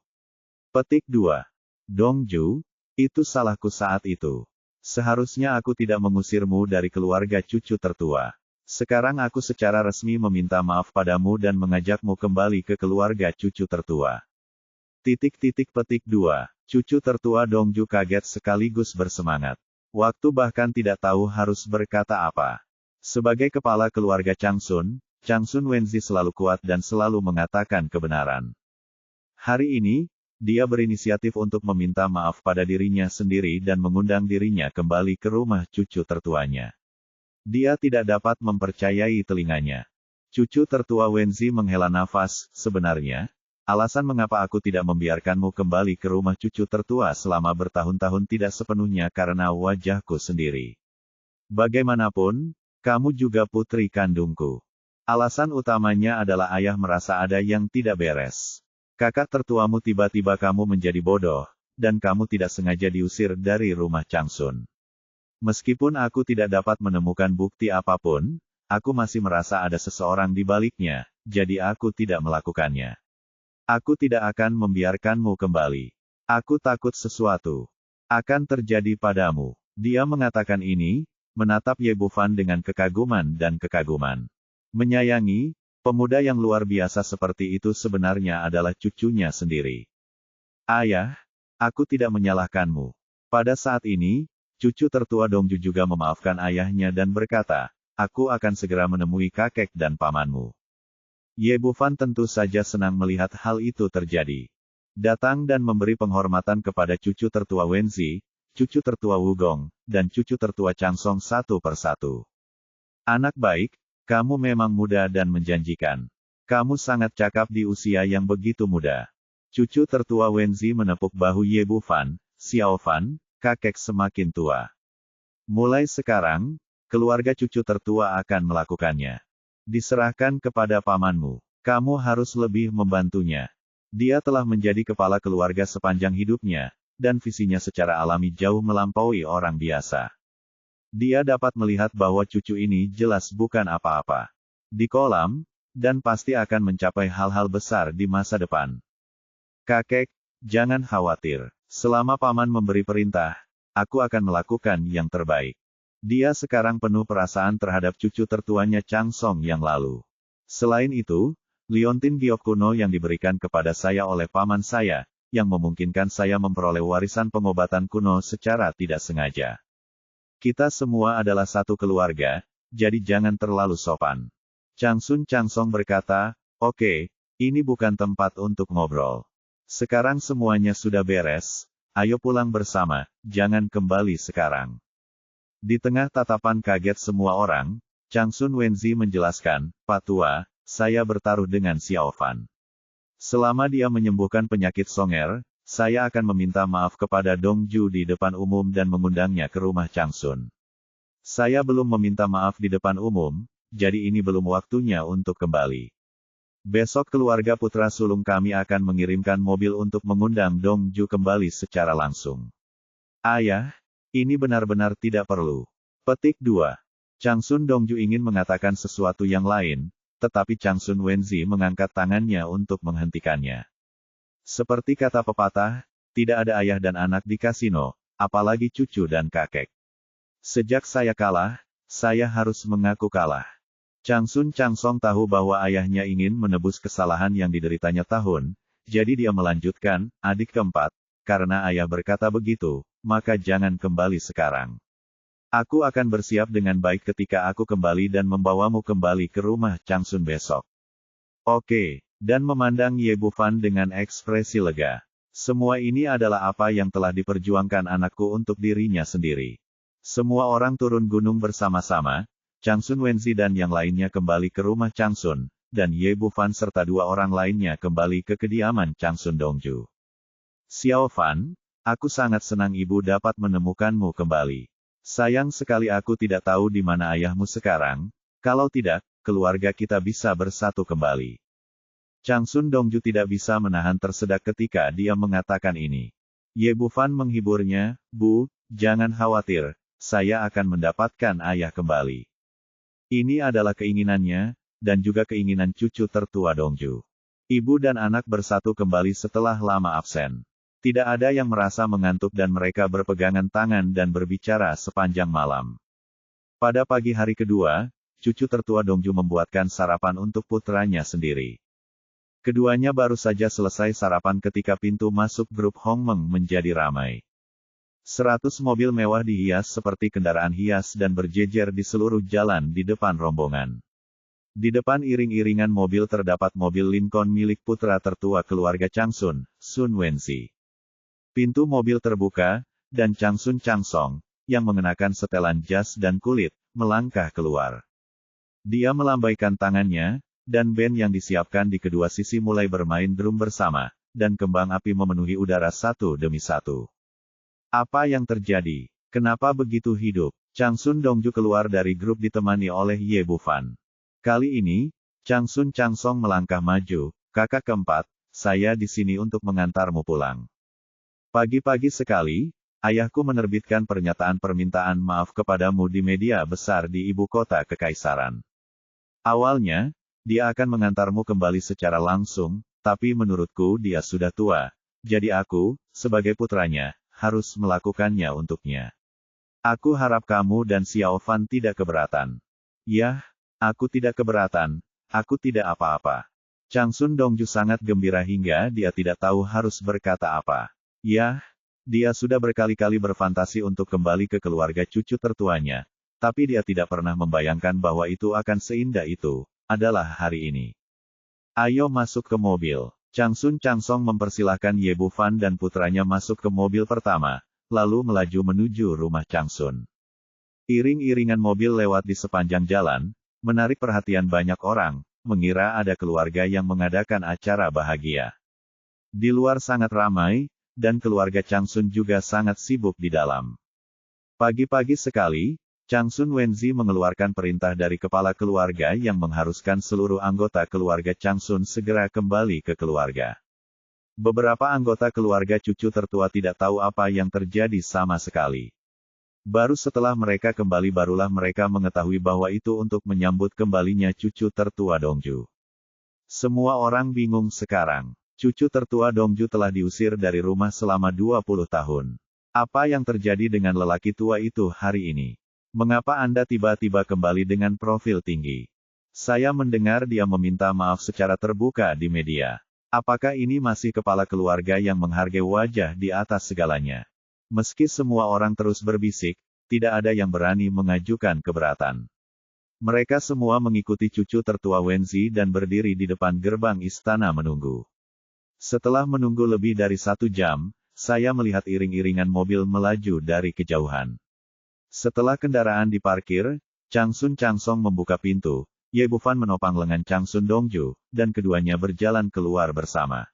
Petik 2. Dongju, itu salahku saat itu. Seharusnya aku tidak mengusirmu dari keluarga cucu tertua. Sekarang aku secara resmi meminta maaf padamu dan mengajakmu kembali ke keluarga cucu tertua. Petik 2. Cucu tertua Dongju kaget sekaligus bersemangat. Waktu bahkan tidak tahu harus berkata apa. Sebagai kepala keluarga Changsun Wenzi selalu kuat dan selalu mengatakan kebenaran. Hari ini, dia berinisiatif untuk meminta maaf pada dirinya sendiri dan mengundang dirinya kembali ke rumah cucu tertuanya. Dia tidak dapat mempercayai telinganya. Cucu tertua Wenzi menghela nafas, sebenarnya, alasan mengapa aku tidak membiarkanmu kembali ke rumah cucu tertua selama bertahun-tahun tidak sepenuhnya karena wajahku sendiri. Bagaimanapun, kamu juga putri kandungku. Alasan utamanya adalah ayah merasa ada yang tidak beres. Kakak tertuamu tiba-tiba kamu menjadi bodoh, dan kamu tidak sengaja diusir dari rumah Changsun. Meskipun aku tidak dapat menemukan bukti apapun, aku masih merasa ada seseorang di baliknya, jadi aku tidak melakukannya. Aku tidak akan membiarkanmu kembali. Aku takut sesuatu akan terjadi padamu. Dia mengatakan ini, menatap Ye Bufan dengan kekaguman dan kekaguman. Menyayangi, pemuda yang luar biasa seperti itu sebenarnya adalah cucunya sendiri. Ayah, aku tidak menyalahkanmu. Pada saat ini, cucu tertua Dongju juga memaafkan ayahnya dan berkata, aku akan segera menemui kakek dan pamanmu. Ye Bufan tentu saja senang melihat hal itu terjadi. Datang dan memberi penghormatan kepada cucu tertua Wenzi, cucu tertua Wugong, dan cucu tertua Changsong satu persatu. Anak baik, kamu memang muda dan menjanjikan. Kamu sangat cakap di usia yang begitu muda. Cucu tertua Wenzi menepuk bahu Ye Bufan, Xiao Fan, kakek semakin tua. Mulai sekarang, keluarga cucu tertua akan melakukannya. Diserahkan kepada pamanmu. Kamu harus lebih membantunya. Dia telah menjadi kepala keluarga sepanjang hidupnya, dan visinya secara alami jauh melampaui orang biasa. Dia dapat melihat bahwa cucu ini jelas bukan apa-apa di kolam, dan pasti akan mencapai hal-hal besar di masa depan. Kakek, jangan khawatir. Selama paman memberi perintah, aku akan melakukan yang terbaik. Dia sekarang penuh perasaan terhadap cucu tertuanya Changsong yang lalu. Selain itu, liontin giok kuno yang diberikan kepada saya oleh paman saya, yang memungkinkan saya memperoleh warisan pengobatan kuno secara tidak sengaja. Kita semua adalah satu keluarga, jadi jangan terlalu sopan. Changsun Changsong berkata, oke, ini bukan tempat untuk ngobrol. Sekarang semuanya sudah beres, ayo pulang bersama, jangan kembali sekarang. Di tengah tatapan kaget semua orang, Changsun Wenzi menjelaskan, Pak Tua, saya bertaruh dengan Xiao Fan. Selama dia menyembuhkan penyakit Songer, saya akan meminta maaf kepada Dongju di depan umum dan mengundangnya ke rumah Changsun. Saya belum meminta maaf di depan umum, jadi ini belum waktunya untuk kembali. Besok keluarga putra sulung kami akan mengirimkan mobil untuk mengundang Dongju kembali secara langsung. Ayah, ini benar-benar tidak perlu. Petik 2. Changsun Dongju ingin mengatakan sesuatu yang lain, tetapi Changsun Wenzi mengangkat tangannya untuk menghentikannya. Seperti kata pepatah, tidak ada ayah dan anak di kasino, apalagi cucu dan kakek. Sejak saya kalah, saya harus mengaku kalah. Changsun Changsong tahu bahwa ayahnya ingin menebus kesalahan yang dideritanya tahun, jadi dia melanjutkan, adik keempat, karena ayah berkata begitu, maka jangan kembali sekarang. Aku akan bersiap dengan baik ketika aku kembali dan membawamu kembali ke rumah Changsun besok. Oke, dan memandang Ye Bufan dengan ekspresi lega. Semua ini adalah apa yang telah diperjuangkan anakku untuk dirinya sendiri. Semua orang turun gunung bersama-sama, Changsun Wenzi dan yang lainnya kembali ke rumah Changsun, dan Ye Bufan serta dua orang lainnya kembali ke kediaman Changsun Dongju. Xiao Fan, aku sangat senang ibu dapat menemukanmu kembali. Sayang sekali aku tidak tahu di mana ayahmu sekarang, kalau tidak, keluarga kita bisa bersatu kembali. Changsun Dongju tidak bisa menahan tersedak ketika dia mengatakan ini. Ye Bufan menghiburnya, Bu, jangan khawatir, saya akan mendapatkan ayah kembali. Ini adalah keinginannya, dan juga keinginan cucu tertua Dongju. Ibu dan anak bersatu kembali setelah lama absen. Tidak ada yang merasa mengantuk dan mereka berpegangan tangan dan berbicara sepanjang malam. Pada pagi hari kedua, cucu tertua Dongju membuatkan sarapan untuk putranya sendiri. Keduanya baru saja selesai sarapan ketika pintu masuk grup Hongmeng menjadi ramai. 100 mobil mewah dihias seperti kendaraan hias dan berjejer di seluruh jalan di depan rombongan. Di depan iring-iringan mobil terdapat mobil Lincoln milik putra tertua keluarga Changsun, Sun Wenzi. Pintu mobil terbuka, dan Changsun Changsong, yang mengenakan setelan jas dan kulit, melangkah keluar. Dia melambaikan tangannya, dan band yang disiapkan di kedua sisi mulai bermain drum bersama, dan kembang api memenuhi udara satu demi satu. Apa yang terjadi? Kenapa begitu hidup? Changsun Dongju keluar dari grup ditemani oleh Ye Bufan. Kali ini, Changsun Changsong melangkah maju. Kakak keempat, saya di sini untuk mengantarmu pulang. Pagi-pagi sekali, ayahku menerbitkan pernyataan permintaan maaf kepadamu di media besar di ibu kota kekaisaran. Awalnya, dia akan mengantarmu kembali secara langsung, tapi menurutku dia sudah tua. Jadi aku, sebagai putranya, harus melakukannya untuknya. Aku harap kamu dan Xiao Fan tidak keberatan. Yah, aku tidak keberatan, aku tidak apa-apa. Changsun Dongju sangat gembira hingga dia tidak tahu harus berkata apa. Yah, dia sudah berkali-kali berfantasi untuk kembali ke keluarga cucu tertuanya. Tapi dia tidak pernah membayangkan bahwa itu akan seindah itu, adalah hari ini. Ayo masuk ke mobil. Changsun Changsong mempersilahkan Ye Bufan dan putranya masuk ke mobil pertama, lalu melaju menuju rumah Changsun. Iring-iringan mobil lewat di sepanjang jalan, menarik perhatian banyak orang, mengira ada keluarga yang mengadakan acara bahagia. Di luar sangat ramai, dan keluarga Changsun juga sangat sibuk di dalam. Pagi-pagi sekali, Changsun Wenzi mengeluarkan perintah dari kepala keluarga yang mengharuskan seluruh anggota keluarga Changsun segera kembali ke keluarga. Beberapa anggota keluarga cucu tertua tidak tahu apa yang terjadi sama sekali. Baru setelah mereka kembali barulah mereka mengetahui bahwa itu untuk menyambut kembalinya cucu tertua Dongju. Semua orang bingung sekarang. Cucu tertua Dongju telah diusir dari rumah selama 20 tahun. Apa yang terjadi dengan lelaki tua itu hari ini? Mengapa Anda tiba-tiba kembali dengan profil tinggi? Saya mendengar dia meminta maaf secara terbuka di media. Apakah ini masih kepala keluarga yang menghargai wajah di atas segalanya? Meski semua orang terus berbisik, tidak ada yang berani mengajukan keberatan. Mereka semua mengikuti cucu tertua Wenzi dan berdiri di depan gerbang istana menunggu. Setelah menunggu lebih dari 1 jam, saya melihat iring-iringan mobil melaju dari kejauhan. Setelah kendaraan diparkir, Changsun Changsong membuka pintu, Ye Bufan menopang lengan Changsun Dongju, dan keduanya berjalan keluar bersama.